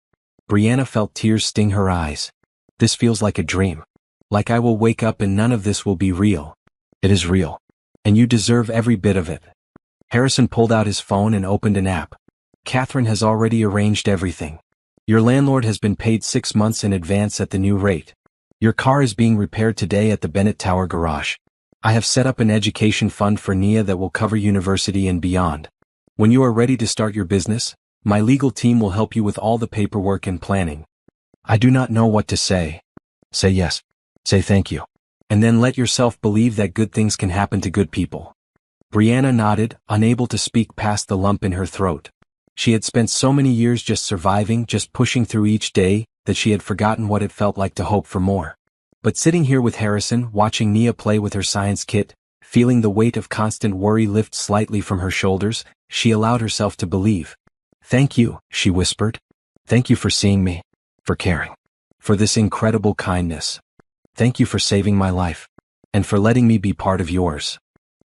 Brianna felt tears sting her eyes. This feels like a dream. Like I will wake up and none of this will be real. It is real. And you deserve every bit of it. Harrison pulled out his phone and opened an app. Catherine has already arranged everything. Your landlord has been paid 6 months in advance at the new rate. Your car is being repaired today at the Bennett Tower garage. I have set up an education fund for Nia that will cover university and beyond. When you are ready to start your business, my legal team will help you with all the paperwork and planning. I do not know what to say. Say yes. Say thank you. And then let yourself believe that good things can happen to good people. Brianna nodded, unable to speak past the lump in her throat. She had spent so many years just surviving, just pushing through each day, that she had forgotten what it felt like to hope for more. But sitting here with Harrison, watching Nia play with her science kit, feeling the weight of constant worry lift slightly from her shoulders, she allowed herself to believe. Thank you, she whispered. Thank you for seeing me. For caring. For this incredible kindness. Thank you for saving my life. And for letting me be part of yours.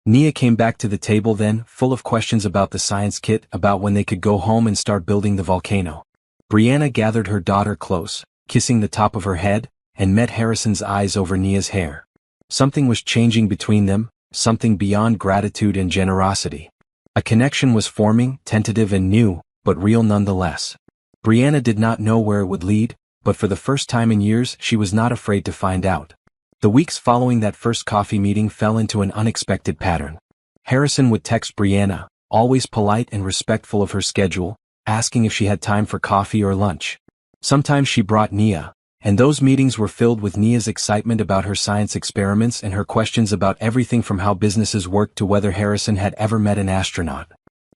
Nia came back to the table then, full of questions about the science kit, about when they could go home and start building the volcano. Brianna gathered her daughter close, kissing the top of her head, and met Harrison's eyes over Nia's hair. Something was changing between them, something beyond gratitude and generosity. A connection was forming, tentative and new, but real nonetheless. Brianna did not know where it would lead, but for the first time in years she was not afraid to find out. The weeks following that first coffee meeting fell into an unexpected pattern. Harrison would text Brianna, always polite and respectful of her schedule, asking if she had time for coffee or lunch. Sometimes she brought Nia, and those meetings were filled with Nia's excitement about her science experiments and her questions about everything from how businesses worked to whether Harrison had ever met an astronaut.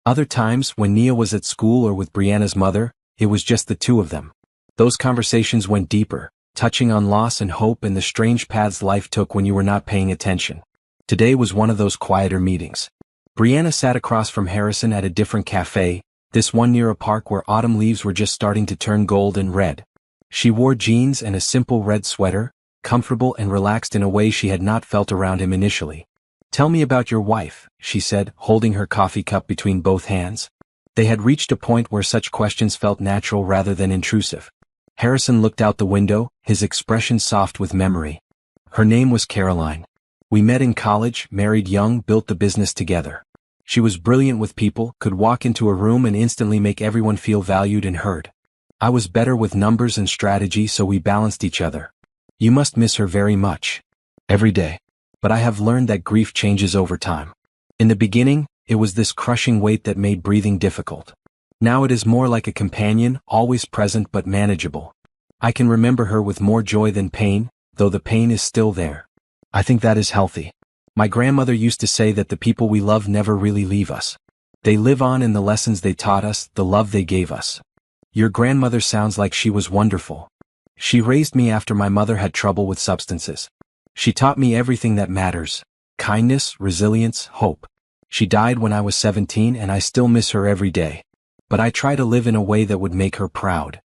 Other times, when Nia was at school or with Brianna's mother, it was just the two of them. Those conversations went deeper, touching on loss and hope and the strange paths life took when you were not paying attention. Today was one of those quieter meetings. Brianna sat across from Harrison at a different cafe, this one near a park where autumn leaves were just starting to turn gold and red. She wore jeans and a simple red sweater, comfortable and relaxed in a way she had not felt around him initially. Tell me about your wife, she said, holding her coffee cup between both hands. They had reached a point where such questions felt natural rather than intrusive. Harrison looked out the window, his expression soft with memory. Her name was Caroline. We met in college, married young, built the business together. She was brilliant with people, could walk into a room and instantly make everyone feel valued and heard. I was better with numbers and strategy, so we balanced each other. You must miss her very much. Every day. But I have learned that grief changes over time. In the beginning, it was this crushing weight that made breathing difficult. Now it is more like a companion, always present but manageable. I can remember her with more joy than pain, though the pain is still there. I think that is healthy. My grandmother used to say that the people we love never really leave us. They live on in the lessons they taught us, the love they gave us. Your grandmother sounds like she was wonderful. She raised me after my mother had trouble with substances. She taught me everything that matters: kindness, resilience, hope. She died when I was 17 and I still miss her every day. But I try to live in a way that would make her proud.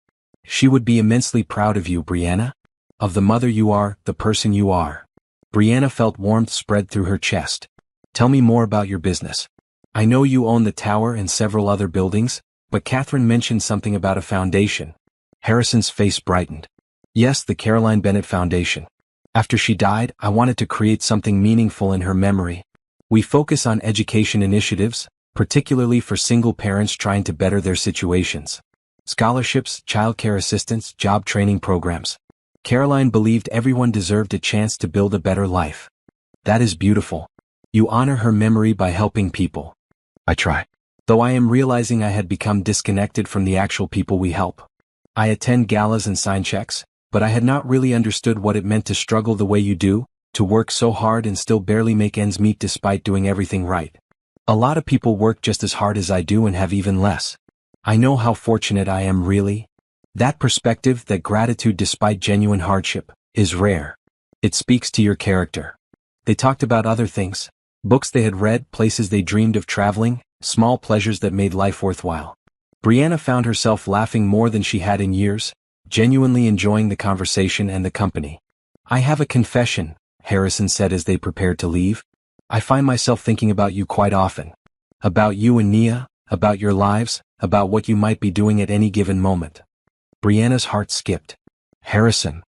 She would be immensely proud of you, Brianna. Of the mother you are, the person you are. Brianna felt warmth spread through her chest. Tell me more about your business. I know you own the tower and several other buildings, but Catherine mentioned something about a foundation. Harrison's face brightened. Yes, the Caroline Bennett Foundation. After she died, I wanted to create something meaningful in her memory. We focus on education initiatives, particularly for single parents trying to better their situations. Scholarships, childcare assistance, job training programs. Caroline believed everyone deserved a chance to build a better life. That is beautiful. You honor her memory by helping people. I try. Though I am realizing I had become disconnected from the actual people we help. I attend galas and sign checks, but I had not really understood what it meant to struggle the way you do, to work so hard and still barely make ends meet despite doing everything right. A lot of people work just as hard as I do and have even less. I know how fortunate I am, really. That perspective, that gratitude despite genuine hardship, is rare. It speaks to your character. They talked about other things, books they had read, places they dreamed of traveling, small pleasures that made life worthwhile. Brianna found herself laughing more than she had in years, genuinely enjoying the conversation and the company. I have a confession, Harrison said as they prepared to leave. I find myself thinking about you quite often. About you and Nia, about your lives, about what you might be doing at any given moment. Brianna's heart skipped. Harrison.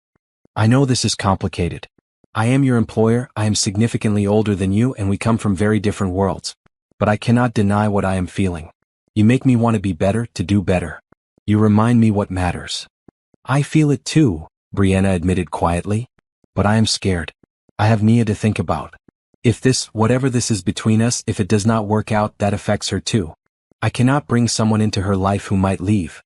I know this is complicated. I am your employer, I am significantly older than you, and we come from very different worlds. But I cannot deny what I am feeling. You make me want to be better, to do better. You remind me what matters. I feel it too, Brianna admitted quietly. But I am scared. I have Nia to think about. If this, whatever this is between us, if it does not work out, that affects her too. I cannot bring someone into her life who might leave.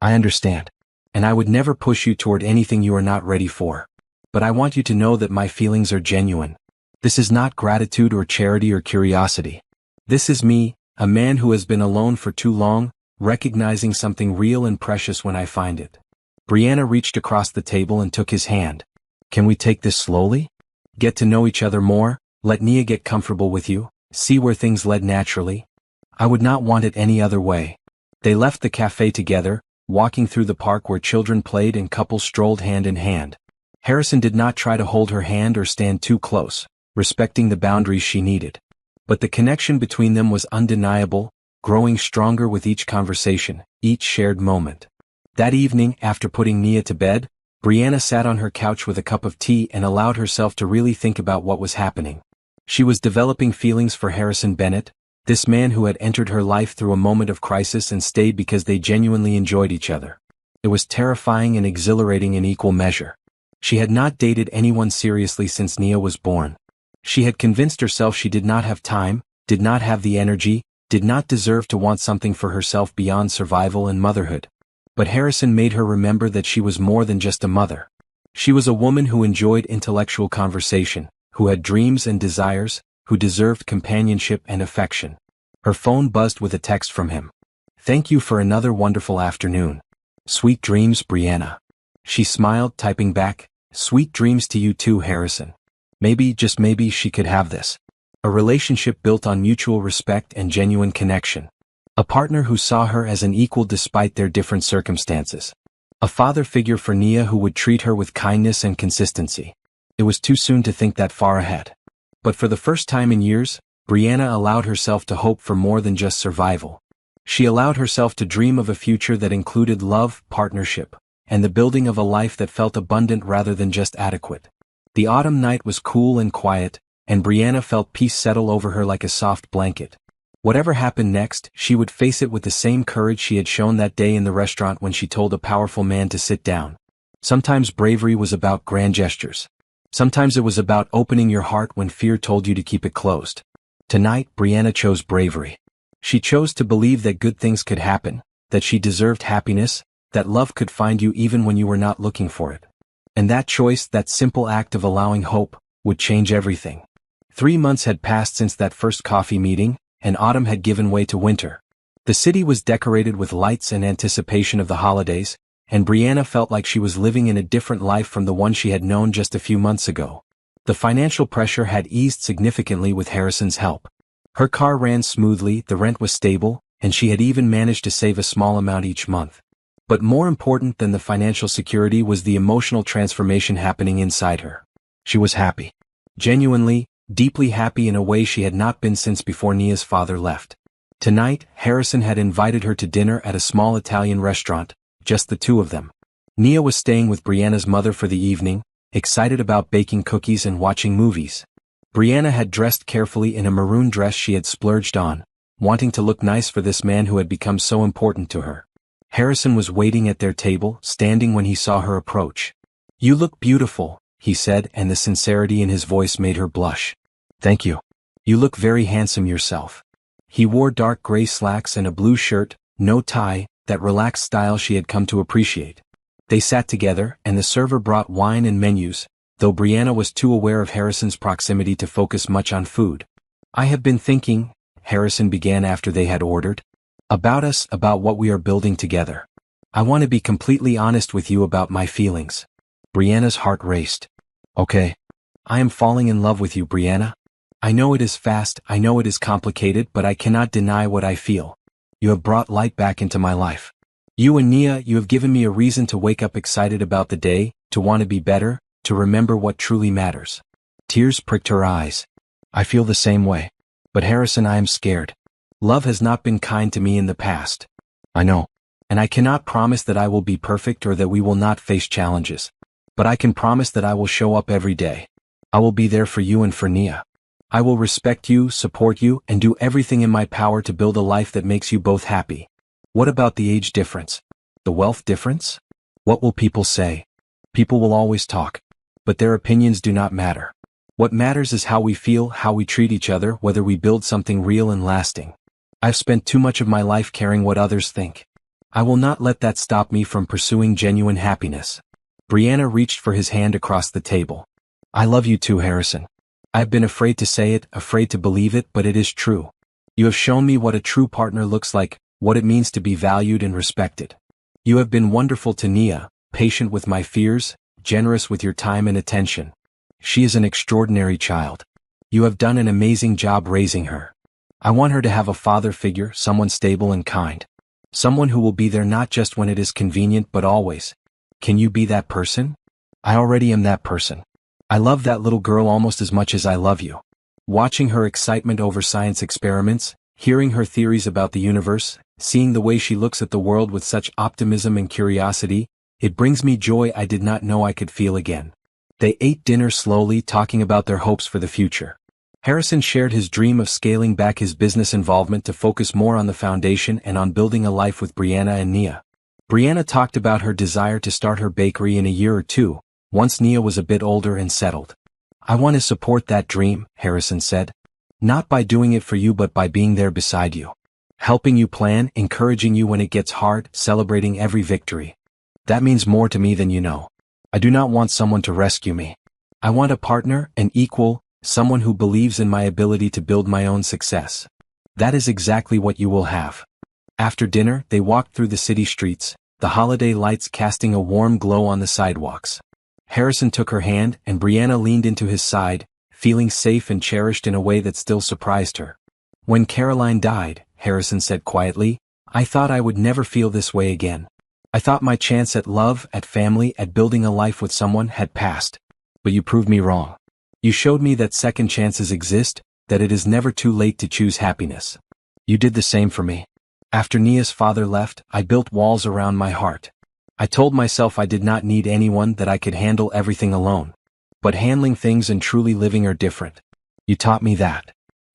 I understand. And I would never push you toward anything you are not ready for. But I want you to know that my feelings are genuine. This is not gratitude or charity or curiosity. This is me, a man who has been alone for too long, recognizing something real and precious when I find it. Brianna reached across the table and took his hand. Can we take this slowly? Get to know each other more, let Nia get comfortable with you, see where things led naturally. I would not want it any other way. They left the cafe together, walking through the park where children played and couples strolled hand in hand. Harrison did not try to hold her hand or stand too close, respecting the boundaries she needed. But the connection between them was undeniable, growing stronger with each conversation, each shared moment. That evening, after putting Nia to bed, Brianna sat on her couch with a cup of tea and allowed herself to really think about what was happening. She was developing feelings for Harrison Bennett, this man who had entered her life through a moment of crisis and stayed because they genuinely enjoyed each other. It was terrifying and exhilarating in equal measure. She had not dated anyone seriously since Nia was born. She had convinced herself she did not have time, did not have the energy, did not deserve to want something for herself beyond survival and motherhood. But Harrison made her remember that she was more than just a mother. She was a woman who enjoyed intellectual conversation, who had dreams and desires, who deserved companionship and affection. Her phone buzzed with a text from him. Thank you for another wonderful afternoon. Sweet dreams, Brianna. She smiled, typing back, sweet dreams to you too, Harrison. Maybe, just maybe, she could have this. A relationship built on mutual respect and genuine connection. A partner who saw her as an equal despite their different circumstances. A father figure for Nia who would treat her with kindness and consistency. It was too soon to think that far ahead. But for the first time in years, Brianna allowed herself to hope for more than just survival. She allowed herself to dream of a future that included love, partnership, and the building of a life that felt abundant rather than just adequate. The autumn night was cool and quiet, and Brianna felt peace settle over her like a soft blanket. Whatever happened next, she would face it with the same courage she had shown that day in the restaurant when she told a powerful man to sit down. Sometimes bravery was about grand gestures. Sometimes it was about opening your heart when fear told you to keep it closed. Tonight, Brianna chose bravery. She chose to believe that good things could happen, that she deserved happiness, that love could find you even when you were not looking for it. And that choice, that simple act of allowing hope, would change everything. 3 months had passed since that first coffee meeting, and autumn had given way to winter. The city was decorated with lights in anticipation of the holidays, and Brianna felt like she was living in a different life from the one she had known just a few months ago. The financial pressure had eased significantly with Harrison's help. Her car ran smoothly, the rent was stable, and she had even managed to save a small amount each month. But more important than the financial security was the emotional transformation happening inside her. She was happy. Genuinely, deeply happy in a way she had not been since before Nia's father left. Tonight, Harrison had invited her to dinner at a small Italian restaurant, just the two of them. Nia was staying with Brianna's mother for the evening, excited about baking cookies and watching movies. Brianna had dressed carefully in a maroon dress she had splurged on, wanting to look nice for this man who had become so important to her. Harrison was waiting at their table, standing when he saw her approach. "You look beautiful," he said, and the sincerity in his voice made her blush. "Thank you. You look very handsome yourself." He wore dark gray slacks and a blue shirt, no tie, that relaxed style she had come to appreciate. They sat together, and the server brought wine and menus, though Brianna was too aware of Harrison's proximity to focus much on food. "I have been thinking," Harrison began after they had ordered, "about us, about what we are building together. I want to be completely honest with you about my feelings." Brianna's heart raced. "Okay. I am falling in love with you, Brianna. I know it is fast, I know it is complicated, but I cannot deny what I feel. You have brought light back into my life. You and Nia, you have given me a reason to wake up excited about the day, to want to be better, to remember what truly matters." Tears pricked her eyes. "I feel the same way. But Harrison, I am scared. Love has not been kind to me in the past. I know. And I cannot promise that I will be perfect or that we will not face challenges. But I can promise that I will show up every day. I will be there for you and for Nia. I will respect you, support you, and do everything in my power to build a life that makes you both happy. What about the age difference? The wealth difference? What will people say? People will always talk. But their opinions do not matter. What matters is how we feel, how we treat each other, whether we build something real and lasting. I've spent too much of my life caring what others think. I will not let that stop me from pursuing genuine happiness. Brianna reached for his hand across the table. I love you too, Harrison. I've been afraid to say it, afraid to believe it, but it is true. You have shown me what a true partner looks like, what it means to be valued and respected. You have been wonderful to Nia, patient with my fears, generous with your time and attention. She is an extraordinary child. You have done an amazing job raising her. I want her to have a father figure, someone stable and kind. Someone who will be there not just when it is convenient but always. Can you be that person? I already am that person. I love that little girl almost as much as I love you. Watching her excitement over science experiments, hearing her theories about the universe, seeing the way she looks at the world with such optimism and curiosity, it brings me joy I did not know I could feel again. They ate dinner slowly, talking about their hopes for the future. Harrison shared his dream of scaling back his business involvement to focus more on the foundation and on building a life with Brianna and Nia. Brianna talked about her desire to start her bakery in a year or two, once Nia was a bit older and settled. I want to support that dream, Harrison said. Not by doing it for you but by being there beside you. Helping you plan, encouraging you when it gets hard, celebrating every victory. That means more to me than you know. I do not want someone to rescue me. I want a partner, an equal, someone who believes in my ability to build my own success. That is exactly what you will have. After dinner, they walked through the city streets, the holiday lights casting a warm glow on the sidewalks. Harrison took her hand and Brianna leaned into his side, feeling safe and cherished in a way that still surprised her. When Caroline died, Harrison said quietly, I thought I would never feel this way again. I thought my chance at love, at family, at building a life with someone had passed. But you proved me wrong. You showed me that second chances exist, that it is never too late to choose happiness. You did the same for me. After Nia's father left, I built walls around my heart. I told myself I did not need anyone, that I could handle everything alone. But handling things and truly living are different. You taught me that.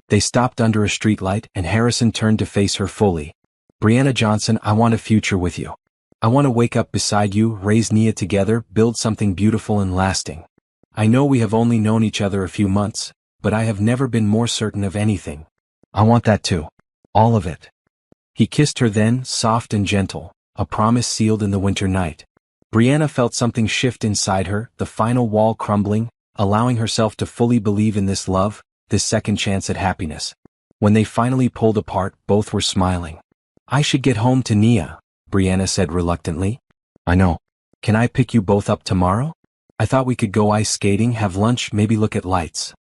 They stopped under a streetlight and Harrison turned to face her fully. Brianna Johnson, I want a future with you. I want to wake up beside you, raise Nia together, build something beautiful and lasting. I know we have only known each other a few months, but I have never been more certain of anything. I want that too. All of it. He kissed her then, soft and gentle, a promise sealed in the winter night. Brianna felt something shift inside her, the final wall crumbling, allowing herself to fully believe in this love, this second chance at happiness. When they finally pulled apart, both were smiling. I should get home to Nia, Brianna said reluctantly. I know. Can I pick you both up tomorrow? I thought we could go ice skating, have lunch, maybe look at lights.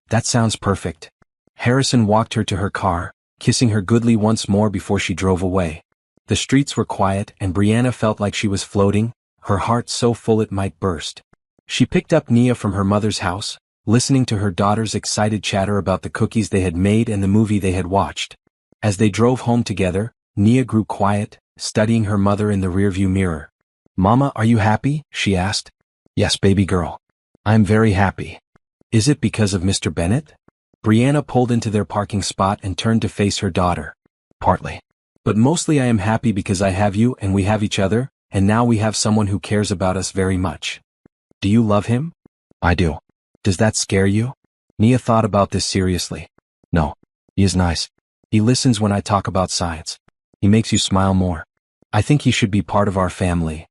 That sounds perfect. Harrison walked her to her car, kissing her goodly once more before she drove away. The streets were quiet and Brianna felt like she was floating, her heart so full it might burst. She picked up Nia from her mother's house, listening to her daughter's excited chatter about the cookies they had made and the movie they had watched. As they drove home together, Nia grew quiet, studying her mother in the rearview mirror. Mama, are you happy? She asked. Yes, baby girl. I'm very happy. Is it because of Mr. Bennett? Brianna pulled into their parking spot and turned to face her daughter. Partly. But mostly I am happy because I have you and we have each other, and now we have someone who cares about us very much. Do you love him? I do. Does that scare you? Nia thought about this seriously. No. He is nice. He listens when I talk about science. He makes you smile more. I think he should be part of our family.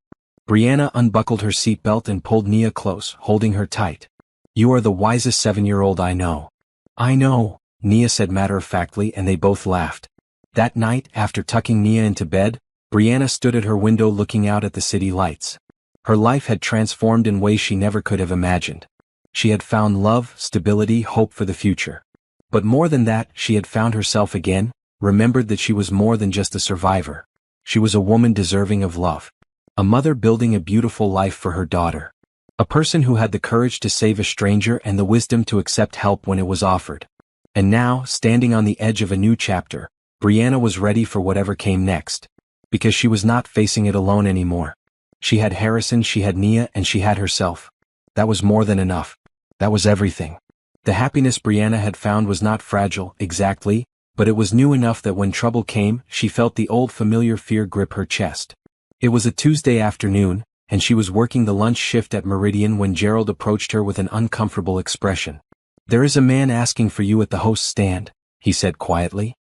Brianna unbuckled her seatbelt and pulled Nia close, holding her tight. You are the wisest 7-year-old I know. I know, Nia said matter-of-factly, and they both laughed. That night, after tucking Nia into bed, Brianna stood at her window looking out at the city lights. Her life had transformed in ways she never could have imagined. She had found love, stability, hope for the future. But more than that, she had found herself again, remembered that she was more than just a survivor. She was a woman deserving of love. A mother building a beautiful life for her daughter. A person who had the courage to save a stranger and the wisdom to accept help when it was offered. And now, standing on the edge of a new chapter, Brianna was ready for whatever came next. Because she was not facing it alone anymore. She had Harrison, she had Nia, and she had herself. That was more than enough. That was everything. The happiness Brianna had found was not fragile, exactly, but it was new enough that when trouble came, she felt the old familiar fear grip her chest. It was a Tuesday afternoon, and she was working the lunch shift at Meridian when Gerald approached her with an uncomfortable expression. "There is a man asking for you at the host's stand," he said quietly.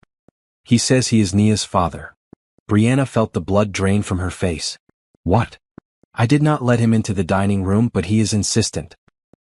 "He says he is Nia's father." Brianna felt the blood drain from her face. "What?" "I did not let him into the dining room, but he is insistent.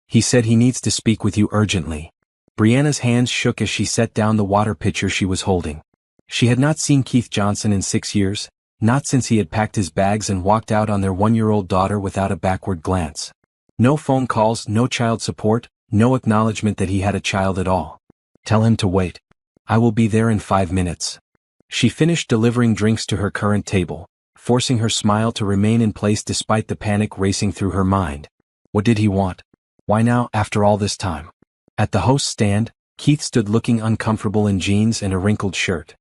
He said he needs to speak with you urgently." Brianna's hands shook as she set down the water pitcher she was holding. She had not seen Keith Johnson in 6 years, not since he had packed his bags and walked out on their 1-year-old daughter without a backward glance. No phone calls, no child support, no acknowledgement that he had a child at all. "Tell him to wait. I will be there in 5 minutes." She finished delivering drinks to her current table, forcing her smile to remain in place despite the panic racing through her mind. What did he want? Why now, after all this time? At the host's stand, Keith stood looking uncomfortable in jeans and a wrinkled shirt.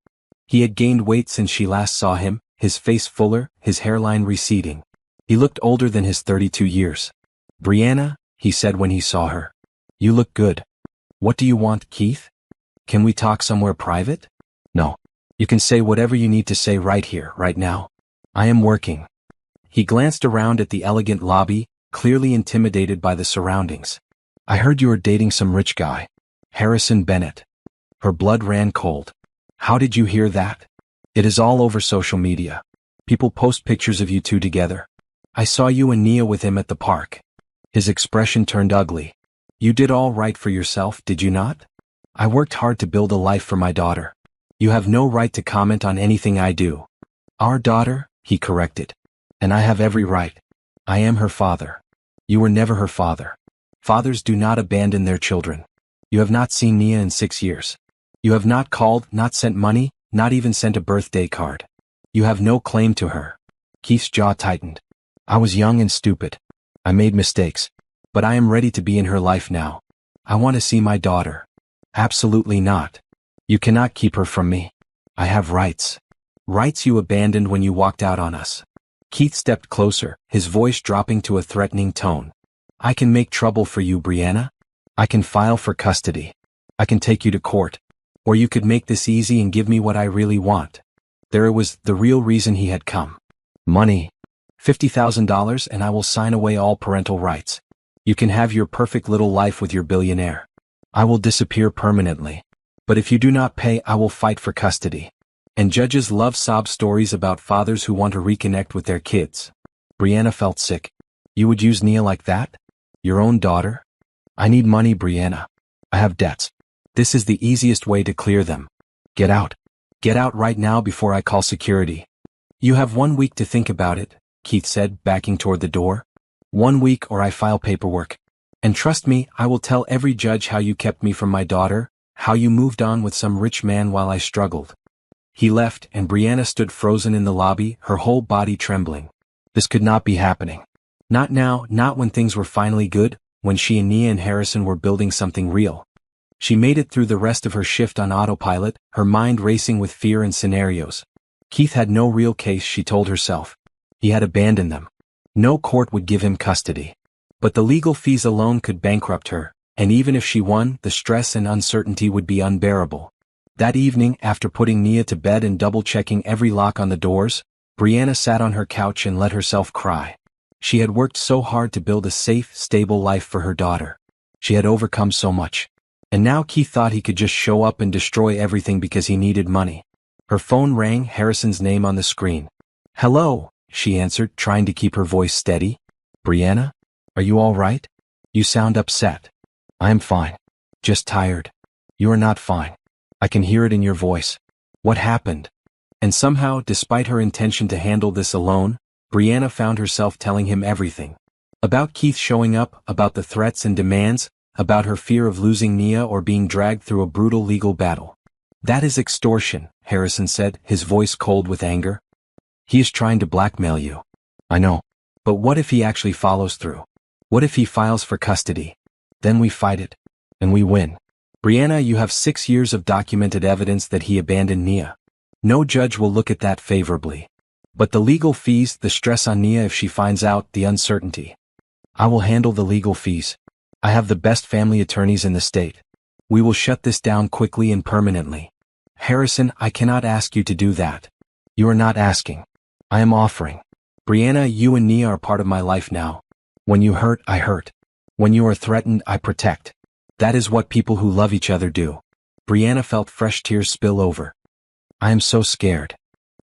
He had gained weight since she last saw him, his face fuller, his hairline receding. He looked older than his 32 years. "Brianna," he said when he saw her. "You look good. What do you want, Keith? Can we talk somewhere private?" "No. You can say whatever you need to say right here, right now. I am working." He glanced around at the elegant lobby, clearly intimidated by the surroundings. "I heard you were dating some rich guy. Harrison Bennett." Her blood ran cold. "How did you hear that?" "It is all over social media. People post pictures of you two together. I saw you and Nia with him at the park." His expression turned ugly. "You did all right for yourself, did you not?" "I worked hard to build a life for my daughter. You have no right to comment on anything I do." "Our daughter," he corrected. "And I have every right. I am her father. You were never her father. Fathers do not abandon their children. You have not seen Nia in 6 years. You have not called, not sent money, not even sent a birthday card. You have no claim to her." Keith's jaw tightened. "I was young and stupid. I made mistakes. But I am ready to be in her life now. I want to see my daughter." "Absolutely not. You cannot keep her from me. I have rights. Rights you abandoned when you walked out on us." Keith stepped closer, his voice dropping to a threatening tone. "I can make trouble for you, Brianna. I can file for custody. I can take you to court. Or you could make this easy and give me what I really want." There was the real reason he had come. "Money. $50,000 and I will sign away all parental rights. You can have your perfect little life with your billionaire. I will disappear permanently. But if you do not pay, I will fight for custody." And judges love sob stories about fathers who want to reconnect with their kids. Brianna felt sick. "You would use Nia like that? Your own daughter?" "I need money, Brianna. I have debts. This is the easiest way to clear them. Get out. Get out right now before I call security." "You have 1 week to think about it," Keith said, backing toward the door. 1 week or I file paperwork. And trust me, I will tell every judge how you kept me from my daughter, how you moved on with some rich man while I struggled." He left, and Brianna stood frozen in the lobby, her whole body trembling. This could not be happening. Not now, not when things were finally good, when she and Nia and Harrison were building something real. She made it through the rest of her shift on autopilot, her mind racing with fear and scenarios. Keith had no real case, she told herself. He had abandoned them. No court would give him custody. But the legal fees alone could bankrupt her, and even if she won, the stress and uncertainty would be unbearable. That evening, after putting Nia to bed and double-checking every lock on the doors, Brianna sat on her couch and let herself cry. She had worked so hard to build a safe, stable life for her daughter. She had overcome so much. And now Keith thought he could just show up and destroy everything because he needed money. Her phone rang, Harrison's name on the screen. "Hello," she answered, trying to keep her voice steady. "Brianna? Are you all right? You sound upset." "I am fine. Just tired." "You are not fine. I can hear it in your voice. What happened?" And somehow, despite her intention to handle this alone, Brianna found herself telling him everything. About Keith showing up, about the threats and demands, about her fear of losing Nia or being dragged through a brutal legal battle. "That is extortion," Harrison said, his voice cold with anger. "He is trying to blackmail you." "I know. But what if he actually follows through? What if he files for custody? Then we fight it. And we win. Brianna, you have 6 years of documented evidence that he abandoned Nia. No judge will look at that favorably. But the legal fees, the stress on Nia if she finds out, the uncertainty. I will handle the legal fees. I have the best family attorneys in the state. We will shut this down quickly and permanently. Harrison, I cannot ask you to do that. You are not asking. I am offering. Brianna, you and Nia are part of my life now. When you hurt, I hurt. When you are threatened, I protect. That is what people who love each other do. Brianna felt fresh tears spill over. I am so scared.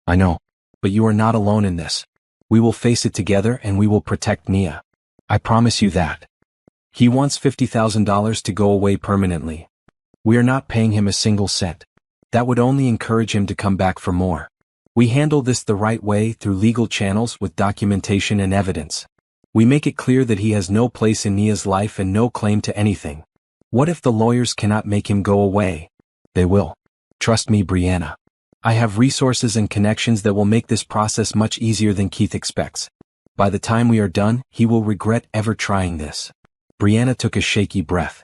I know. But you are not alone in this. We will face it together and we will protect Nia. I promise you that. He wants $50,000 to go away permanently. We are not paying him a single cent. That would only encourage him to come back for more. We handle this the right way through legal channels with documentation and evidence. We make it clear that he has no place in Nia's life and no claim to anything. What if the lawyers cannot make him go away? They will. Trust me, Brianna. I have resources and connections that will make this process much easier than Keith expects. By the time we are done, he will regret ever trying this. Brianna took a shaky breath.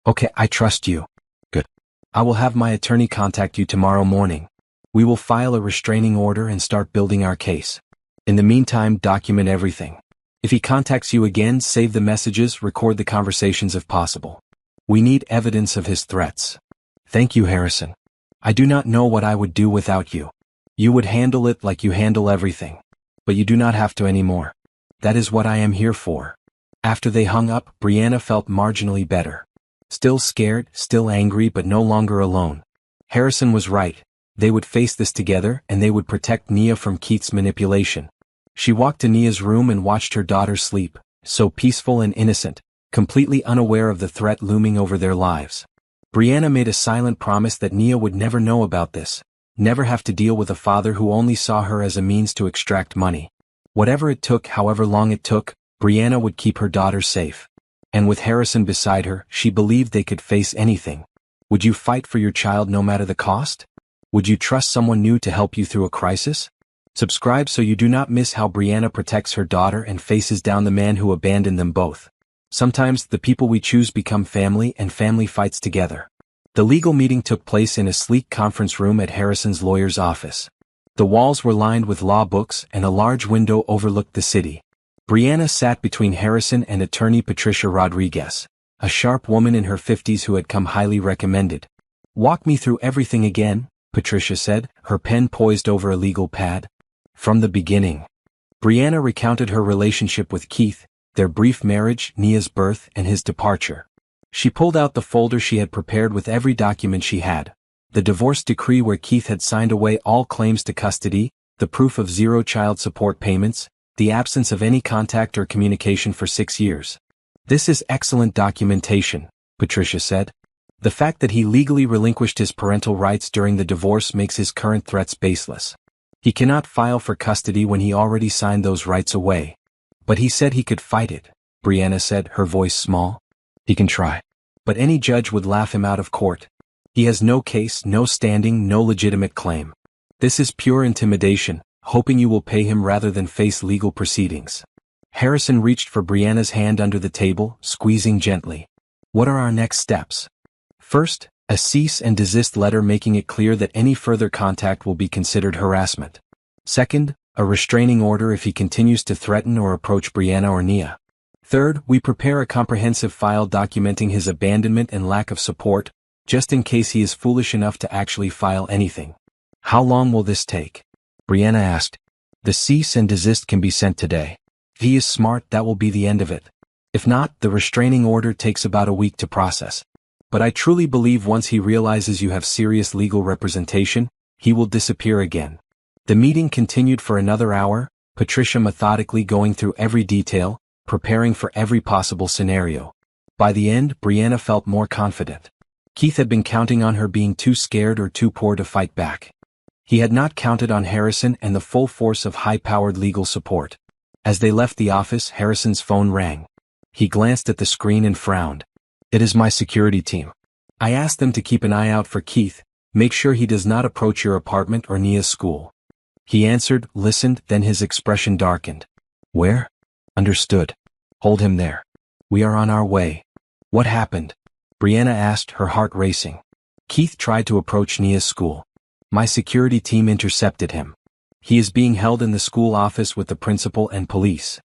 Okay, I trust you. Good. I will have my attorney contact you tomorrow morning. We will file a restraining order and start building our case. In the meantime, document everything. If he contacts you again, save the messages, record the conversations if possible. We need evidence of his threats. Thank you, Harrison. I do not know what I would do without you. You would handle it like you handle everything. But you do not have to anymore. That is what I am here for. After they hung up, Brianna felt marginally better. Still scared, still angry, but no longer alone. Harrison was right. They would face this together and they would protect Nia from Keith's manipulation. She walked to Nia's room and watched her daughter sleep, so peaceful and innocent, completely unaware of the threat looming over their lives. Brianna made a silent promise that Nia would never know about this, never have to deal with a father who only saw her as a means to extract money. Whatever it took, however long it took, Brianna would keep her daughter safe. And with Harrison beside her, she believed they could face anything. Would you fight for your child no matter the cost? Would you trust someone new to help you through a crisis? Subscribe so you do not miss how Brianna protects her daughter and faces down the man who abandoned them both. Sometimes the people we choose become family and family fights together. The legal meeting took place in a sleek conference room at Harrison's lawyer's office. The walls were lined with law books and a large window overlooked the city. Brianna sat between Harrison and attorney Patricia Rodriguez, a sharp woman in her 50s who had come highly recommended. Walk me through everything again, Patricia said, her pen poised over a legal pad. From the beginning. Brianna recounted her relationship with Keith, their brief marriage, Nia's birth, and his departure. She pulled out the folder she had prepared with every document she had. The divorce decree where Keith had signed away all claims to custody, the proof of 0 child support payments, the absence of any contact or communication for 6 years. This is excellent documentation, Patricia said. The fact that he legally relinquished his parental rights during the divorce makes his current threats baseless. He cannot file for custody when he already signed those rights away. But he said he could fight it, Brianna said, her voice small. He can try. But any judge would laugh him out of court. He has no case, no standing, no legitimate claim. This is pure intimidation, hoping you will pay him rather than face legal proceedings. Harrison reached for Brianna's hand under the table, squeezing gently. What are our next steps? First, a cease and desist letter making it clear that any further contact will be considered harassment. Second, a restraining order if he continues to threaten or approach Brianna or Nia. Third, we prepare a comprehensive file documenting his abandonment and lack of support, just in case he is foolish enough to actually file anything. How long will this take? Brianna asked. The cease and desist can be sent today. If he is smart, that will be the end of it. If not, the restraining order takes about a week to process. But I truly believe once he realizes you have serious legal representation, he will disappear again. The meeting continued for another hour, Patricia methodically going through every detail, preparing for every possible scenario. By the end, Brianna felt more confident. Keith had been counting on her being too scared or too poor to fight back. He had not counted on Harrison and the full force of high-powered legal support. As they left the office, Harrison's phone rang. He glanced at the screen and frowned. It is my security team. I asked them to keep an eye out for Keith, make sure he does not approach your apartment or Nia's school. He answered, listened, then his expression darkened. Where? Understood. Hold him there. We are on our way. What happened? Brianna asked, her heart racing. Keith tried to approach Nia's school. My security team intercepted him. He is being held in the school office with the principal and police.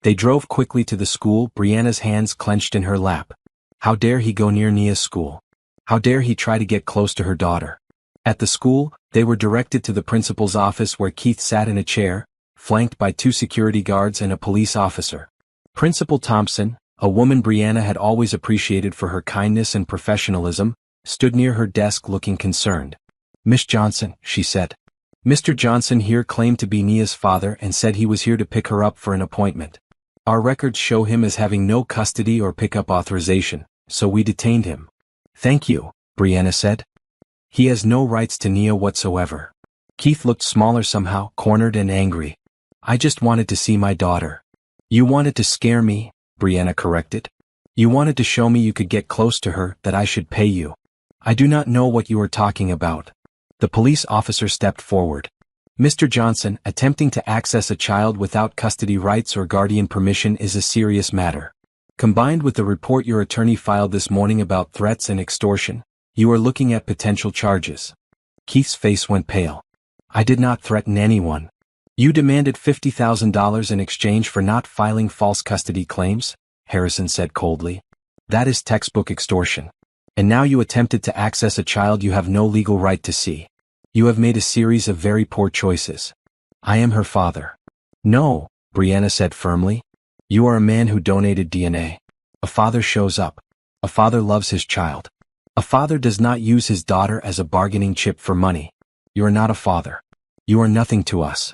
They drove quickly to the school, Brianna's hands clenched in her lap. How dare he go near Nia's school? How dare he try to get close to her daughter? At the school, they were directed to the principal's office where Keith sat in a chair, flanked by 2 security guards and a police officer. Principal Thompson, a woman Brianna had always appreciated for her kindness and professionalism, stood near her desk looking concerned. "Miss Johnson," she said. "Mr. Johnson here claimed to be Nia's father and said he was here to pick her up for an appointment. Our records show him as having no custody or pickup authorization, so we detained him." "Thank you," Brianna said. "He has no rights to Nia whatsoever." Keith looked smaller somehow, cornered and angry. "I just wanted to see my daughter." "You wanted to scare me," Brianna corrected. "You wanted to show me you could get close to her, that I should pay you. I do not know what you are talking about." The police officer stepped forward. "Mr. Johnson, attempting to access a child without custody rights or guardian permission is a serious matter. Combined with the report your attorney filed this morning about threats and extortion, you are looking at potential charges." Keith's face went pale. "I did not threaten anyone." "You demanded $50,000 in exchange for not filing false custody claims," Harrison said coldly. "That is textbook extortion. And now you attempted to access a child you have no legal right to see. You have made a series of very poor choices. I am her father." "No," Brianna said firmly. "You are a man who donated DNA. A father shows up. A father loves his child. A father does not use his daughter as a bargaining chip for money. You are not a father. You are nothing to us."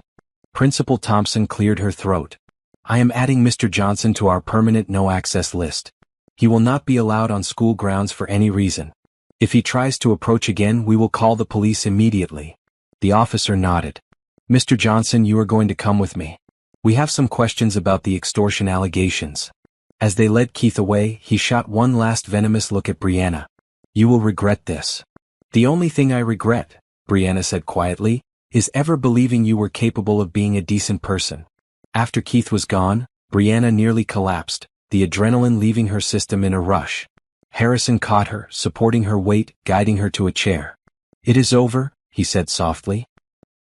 Principal Thompson cleared her throat. "I am adding Mr. Johnson to our permanent no-access list. He will not be allowed on school grounds for any reason. If he tries to approach again, we will call the police immediately." The officer nodded. "Mr. Johnson, you are going to come with me. We have some questions about the extortion allegations." As they led Keith away, he shot one last venomous look at Brianna. "You will regret this." "The only thing I regret," Brianna said quietly, "is ever believing you were capable of being a decent person." After Keith was gone, Brianna nearly collapsed, the adrenaline leaving her system in a rush. Harrison caught her, supporting her weight, guiding her to a chair. "It is over," he said softly.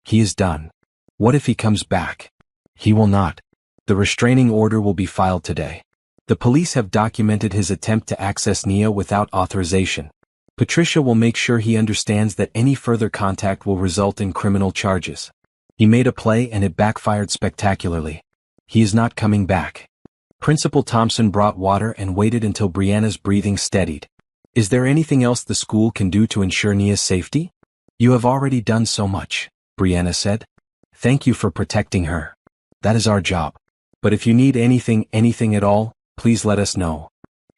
"He is done. What if he comes back?" "He will not. The restraining order will be filed today. The police have documented his attempt to access Nia without authorization. Patricia will make sure he understands that any further contact will result in criminal charges. He made a play and it backfired spectacularly. He is not coming back." Principal Thompson brought water and waited until Brianna's breathing steadied. "Is there anything else the school can do to ensure Nia's safety?" "You have already done so much," Brianna said. "Thank you for protecting her. That is our job. But if you need anything at all, please let us know."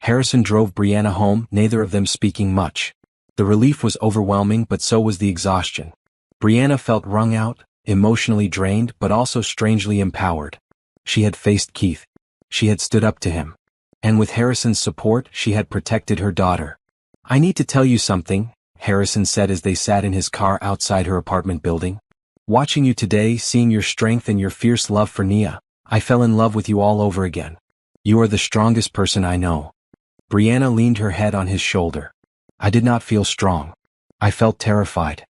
Harrison drove Brianna home, neither of them speaking much. The relief was overwhelming, but so was the exhaustion. Brianna felt wrung out, emotionally drained, but also strangely empowered. She had faced Keith. She had stood up to him. And with Harrison's support, she had protected her daughter. "I need to tell you something," Harrison said as they sat in his car outside her apartment building. "Watching you today, seeing your strength and your fierce love for Nia, I fell in love with you all over again. You are the strongest person I know." Brianna leaned her head on his shoulder. "I did not feel strong. I felt terrified.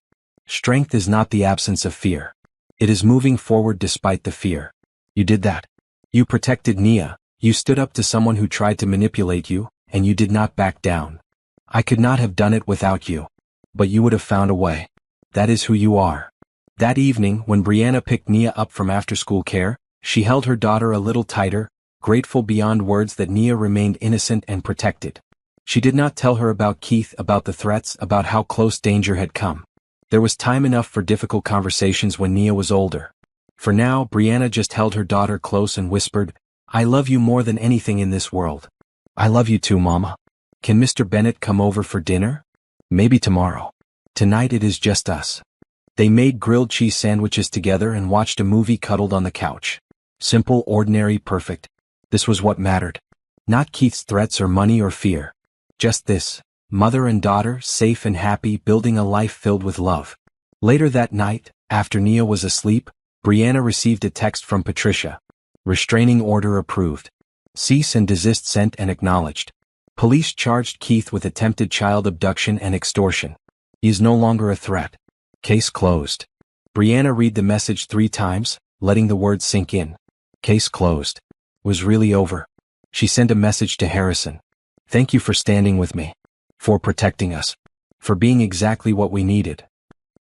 Strength is not the absence of fear. It is moving forward despite the fear. You did that. You protected Nia, you stood up to someone who tried to manipulate you, and you did not back down. I could not have done it without you. But you would have found a way. That is who you are." That evening, when Brianna picked Nia up from after-school care, she held her daughter a little tighter, grateful beyond words that Nia remained innocent and protected. She did not tell her about Keith, about the threats, about how close danger had come. There was time enough for difficult conversations when Nia was older. For now, Brianna just held her daughter close and whispered, "I love you more than anything in this world." "I love you too, Mama. Can Mr. Bennett come over for dinner?" "Maybe tomorrow. Tonight it is just us." They made grilled cheese sandwiches together and watched a movie cuddled on the couch. Simple, ordinary, perfect. This was what mattered. Not Keith's threats or money or fear. Just this, mother and daughter, safe and happy, building a life filled with love. Later that night, after Nia was asleep, Brianna received a text from Patricia. Restraining order approved. Cease and desist sent and acknowledged. Police charged Keith with attempted child abduction and extortion. He is no longer a threat. Case closed. Brianna read the message 3 times, letting the words sink in. Case closed. Was really over. She sent a message to Harrison. Thank you for standing with me. For protecting us. For being exactly what we needed.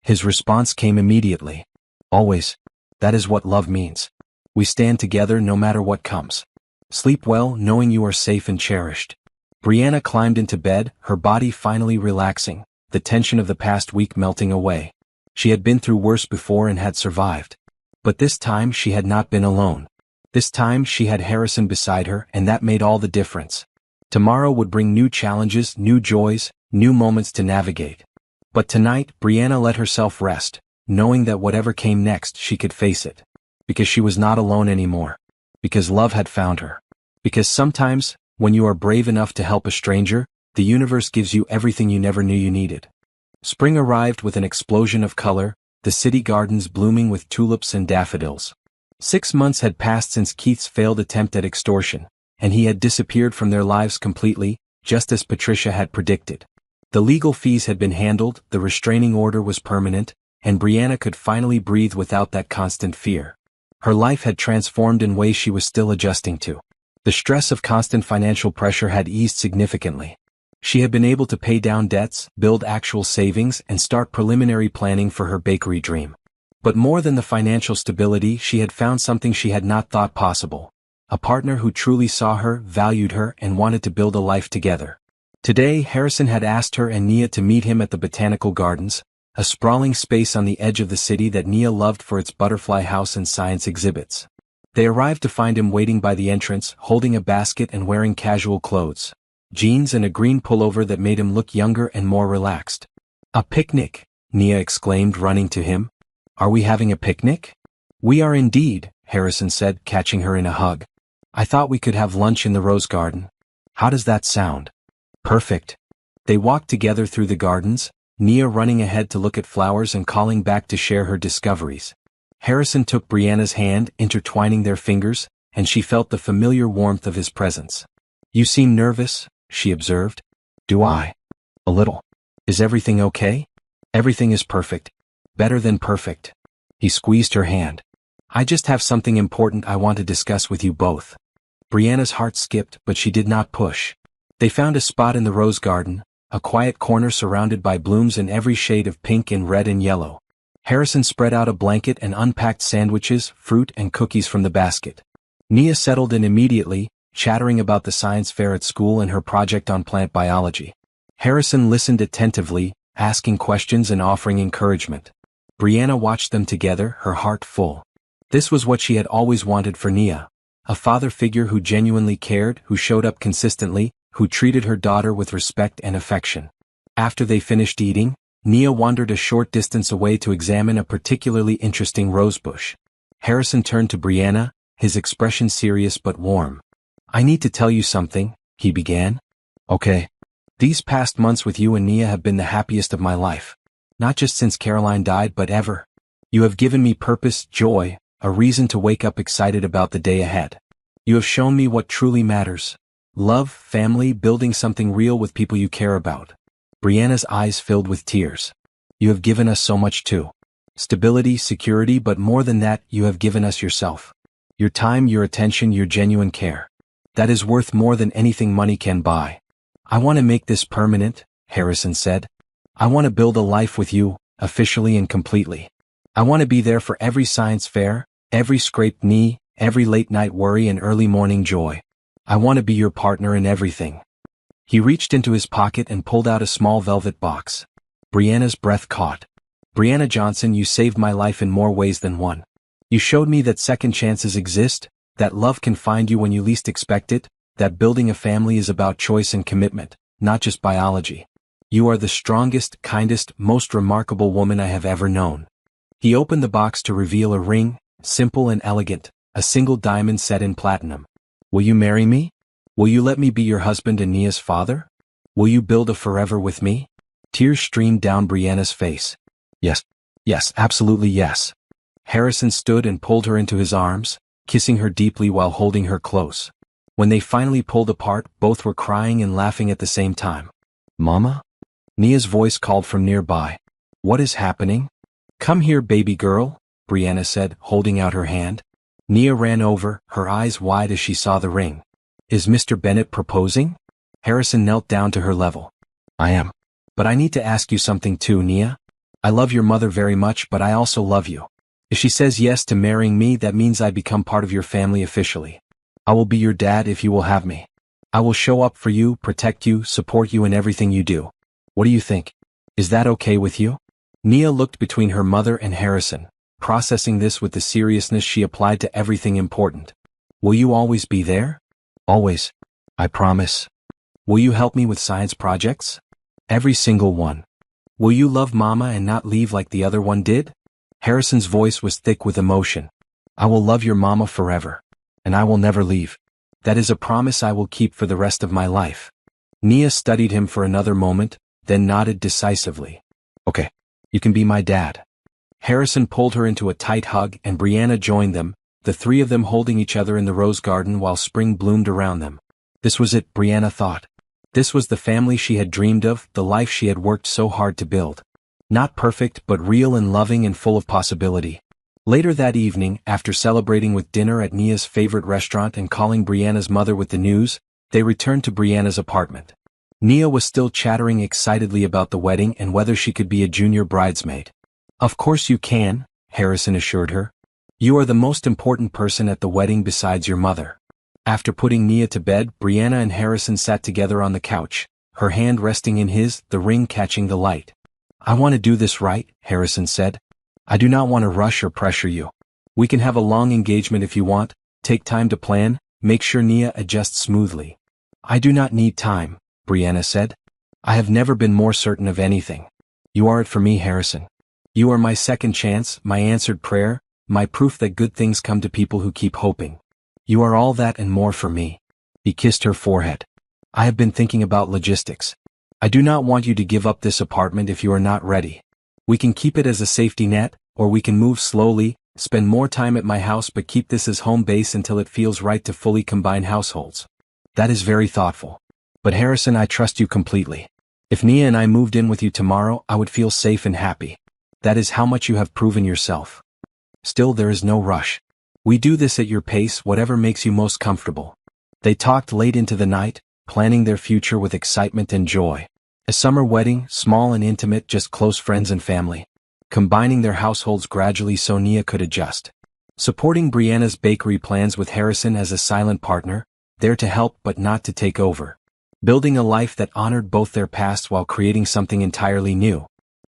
His response came immediately. Always. That is what love means. We stand together no matter what comes. Sleep well knowing you are safe and cherished. Brianna climbed into bed, her body finally relaxing, the tension of the past week melting away. She had been through worse before and had survived. But this time she had not been alone. This time she had Harrison beside her, and that made all the difference. Tomorrow would bring new challenges, new joys, new moments to navigate. But tonight, Brianna let herself rest, knowing that whatever came next she could face it. Because she was not alone anymore. Because love had found her. Because sometimes, when you are brave enough to help a stranger, the universe gives you everything you never knew you needed. Spring arrived with an explosion of color, the city gardens blooming with tulips and daffodils. 6 months had passed since Keith's failed attempt at extortion, and he had disappeared from their lives completely, just as Patricia had predicted. The legal fees had been handled, the restraining order was permanent, and Brianna could finally breathe without that constant fear. Her life had transformed in ways she was still adjusting to. The stress of constant financial pressure had eased significantly. She had been able to pay down debts, build actual savings, and start preliminary planning for her bakery dream. But more than the financial stability, she had found something she had not thought possible. A partner who truly saw her, valued her, and wanted to build a life together. Today, Harrison had asked her and Nia to meet him at the Botanical Gardens, a sprawling space on the edge of the city that Nia loved for its butterfly house and science exhibits. They arrived to find him waiting by the entrance, holding a basket and wearing casual clothes. Jeans and a green pullover that made him look younger and more relaxed. A picnic, Nia exclaimed, running to him. Are we having a picnic? We are indeed, Harrison said, catching her in a hug. I thought we could have lunch in the rose garden. How does that sound? Perfect. They walked together through the gardens, Nia running ahead to look at flowers and calling back to share her discoveries. Harrison took Brianna's hand, intertwining their fingers, and she felt the familiar warmth of his presence. You seem nervous, she observed. Do I? A little. Is everything okay? Everything is perfect. Better than perfect. He squeezed her hand. I just have something important I want to discuss with you both. Brianna's heart skipped, but she did not push. They found a spot in the rose garden, a quiet corner surrounded by blooms in every shade of pink and red and yellow. Harrison spread out a blanket and unpacked sandwiches, fruit, and cookies from the basket. Nia settled in immediately, chattering about the science fair at school and her project on plant biology. Harrison listened attentively, asking questions and offering encouragement. Brianna watched them together, her heart full. This was what she had always wanted for Nia. A father figure who genuinely cared, who showed up consistently, who treated her daughter with respect and affection. After they finished eating, Nia wandered a short distance away to examine a particularly interesting rosebush. Harrison turned to Brianna, his expression serious but warm. I need to tell you something, he began. Okay. These past months with you and Nia have been the happiest of my life. Not just since Caroline died, but ever. You have given me purpose, joy, a reason to wake up excited about the day ahead. You have shown me what truly matters. Love, family, building something real with people you care about. Brianna's eyes filled with tears. You have given us so much too. Stability, security, but more than that, you have given us yourself. Your time, your attention, your genuine care. That is worth more than anything money can buy. I want to make this permanent, Harrison said. I want to build a life with you, officially and completely. I want to be there for every science fair, every scraped knee, every late night worry and early morning joy. I want to be your partner in everything. He reached into his pocket and pulled out a small velvet box. Brianna's breath caught. Brianna Johnson, you saved my life in more ways than one. You showed me that second chances exist, that love can find you when you least expect it, that building a family is about choice and commitment, not just biology. You are the strongest, kindest, most remarkable woman I have ever known. He opened the box to reveal a ring, simple and elegant, a single diamond set in platinum. Will you marry me? Will you let me be your husband and Nia's father? Will you build a forever with me? Tears streamed down Brianna's face. Yes. Yes, absolutely yes. Harrison stood and pulled her into his arms, kissing her deeply while holding her close. When they finally pulled apart, both were crying and laughing at the same time. Mama? Nia's voice called from nearby. What is happening? Come here, baby girl, Brianna said, holding out her hand. Nia ran over, her eyes wide as she saw the ring. Is Mr. Bennett proposing? Harrison knelt down to her level. I am. But I need to ask you something too, Nia. I love your mother very much, but I also love you. If she says yes to marrying me, that means I become part of your family officially. I will be your dad if you will have me. I will show up for you, protect you, support you in everything you do. What do you think? Is that okay with you? Nia looked between her mother and Harrison, processing this with the seriousness she applied to everything important. Will you always be there? Always. I promise. Will you help me with science projects? Every single one. Will you love Mama and not leave like the other one did? Harrison's voice was thick with emotion. I will love your Mama forever. And I will never leave. That is a promise I will keep for the rest of my life. Nia studied him for another moment, then nodded decisively. Okay, you can be my dad. Harrison pulled her into a tight hug and Brianna joined them, the three of them holding each other in the rose garden while spring bloomed around them. This was it, Brianna thought. This was the family she had dreamed of, the life she had worked so hard to build. Not perfect, but real and loving and full of possibility. Later that evening, after celebrating with dinner at Nia's favorite restaurant and calling Brianna's mother with the news, they returned to Brianna's apartment. Nia was still chattering excitedly about the wedding and whether she could be a junior bridesmaid. Of course you can, Harrison assured her. You are the most important person at the wedding besides your mother. After putting Nia to bed, Brianna and Harrison sat together on the couch, her hand resting in his, the ring catching the light. I want to do this right, Harrison said. I do not want to rush or pressure you. We can have a long engagement if you want, take time to plan, make sure Nia adjusts smoothly. I do not need time, Brianna said. I have never been more certain of anything. You are it for me, Harrison. You are my second chance, my answered prayer, my proof that good things come to people who keep hoping. You are all that and more for me. He kissed her forehead. I have been thinking about logistics. I do not want you to give up this apartment if you are not ready. We can keep it as a safety net, or we can move slowly, spend more time at my house but keep this as home base until it feels right to fully combine households. That is very thoughtful. But Harrison, I trust you completely. If Nia and I moved in with you tomorrow, I would feel safe and happy. That is how much you have proven yourself. Still, there is no rush. We do this at your pace, whatever makes you most comfortable. They talked late into the night, planning their future with excitement and joy. A summer wedding, small and intimate, just close friends and family. Combining their households gradually so Nia could adjust. Supporting Brianna's bakery plans with Harrison as a silent partner, there to help but not to take over. Building a life that honored both their pasts while creating something entirely new.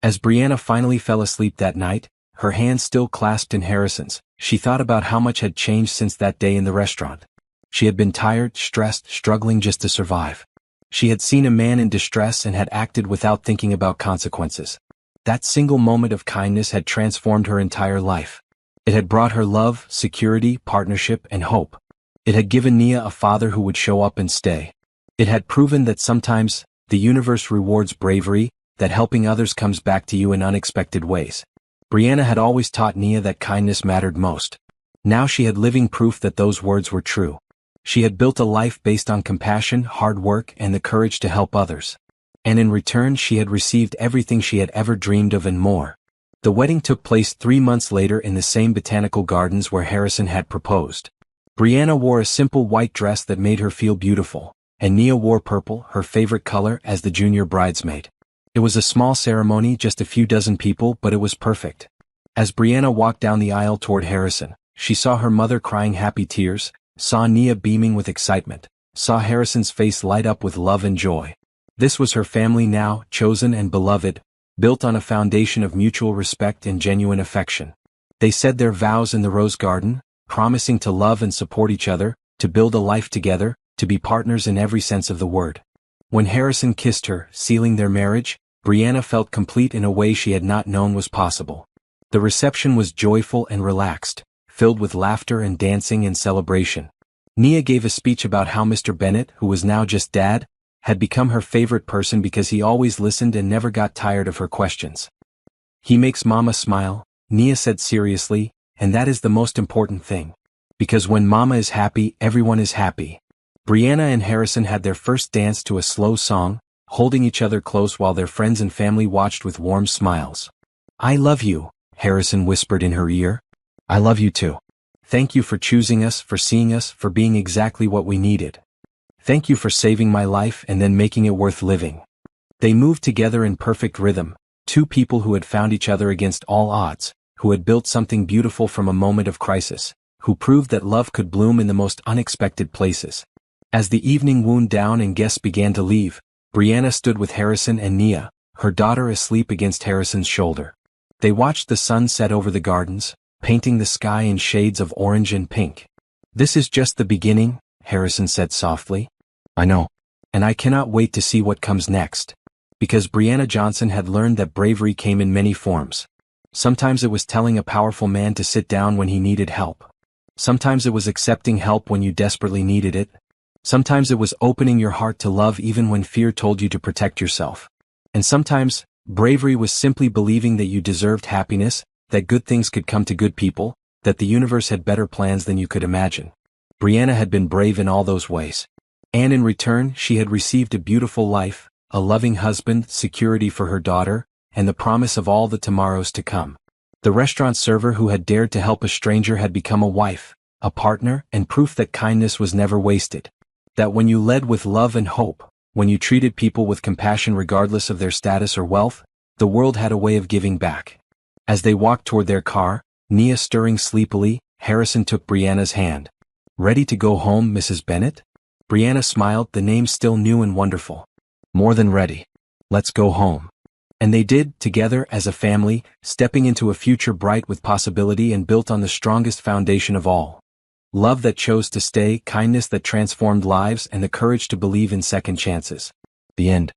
As Brianna finally fell asleep that night, her hands still clasped in Harrison's, she thought about how much had changed since that day in the restaurant. She had been tired, stressed, struggling just to survive. She had seen a man in distress and had acted without thinking about consequences. That single moment of kindness had transformed her entire life. It had brought her love, security, partnership, and hope. It had given Nia a father who would show up and stay. It had proven that sometimes, the universe rewards bravery, that helping others comes back to you in unexpected ways. Brianna had always taught Nia that kindness mattered most. Now she had living proof that those words were true. She had built a life based on compassion, hard work, and the courage to help others. And in return she had received everything she had ever dreamed of and more. The wedding took place 3 months later in the same botanical gardens where Harrison had proposed. Brianna wore a simple white dress that made her feel beautiful, and Nia wore purple, her favorite color, as the junior bridesmaid. It was a small ceremony, just a few dozen people, but it was perfect. As Brianna walked down the aisle toward Harrison, she saw her mother crying happy tears, saw Nia beaming with excitement, saw Harrison's face light up with love and joy. This was her family now, chosen and beloved, built on a foundation of mutual respect and genuine affection. They said their vows in the rose garden, promising to love and support each other, to build a life together, to be partners in every sense of the word. When Harrison kissed her, sealing their marriage, Brianna felt complete in a way she had not known was possible. The reception was joyful and relaxed, filled with laughter and dancing and celebration. Nia gave a speech about how Mr. Bennett, who was now just Dad, had become her favorite person because he always listened and never got tired of her questions. He makes Mama smile, Nia said seriously, and that is the most important thing. Because when Mama is happy, everyone is happy. Brianna and Harrison had their first dance to a slow song, holding each other close while their friends and family watched with warm smiles. I love you, Harrison whispered in her ear. I love you too. Thank you for choosing us, for seeing us, for being exactly what we needed. Thank you for saving my life and then making it worth living. They moved together in perfect rhythm, two people who had found each other against all odds, who had built something beautiful from a moment of crisis, who proved that love could bloom in the most unexpected places. As the evening wound down and guests began to leave, Brianna stood with Harrison and Nia, her daughter asleep against Harrison's shoulder. They watched the sun set over the gardens, painting the sky in shades of orange and pink. This is just the beginning, Harrison said softly. I know. And I cannot wait to see what comes next. Because Brianna Johnson had learned that bravery came in many forms. Sometimes it was telling a powerful man to sit down when he needed help. Sometimes it was accepting help when you desperately needed it. Sometimes it was opening your heart to love even when fear told you to protect yourself. And sometimes, bravery was simply believing that you deserved happiness, that good things could come to good people, that the universe had better plans than you could imagine. Brianna had been brave in all those ways. And in return, she had received a beautiful life, a loving husband, security for her daughter, and the promise of all the tomorrows to come. The restaurant server who had dared to help a stranger had become a wife, a partner, and proof that kindness was never wasted. That when you led with love and hope, when you treated people with compassion regardless of their status or wealth, the world had a way of giving back. As they walked toward their car, Nia stirring sleepily, Harrison took Brianna's hand. Ready to go home, Mrs. Bennett? Brianna smiled, the name still new and wonderful. More than ready. Let's go home. And they did, together as a family, stepping into a future bright with possibility and built on the strongest foundation of all. Love that chose to stay, kindness that transformed lives, and the courage to believe in second chances. The end.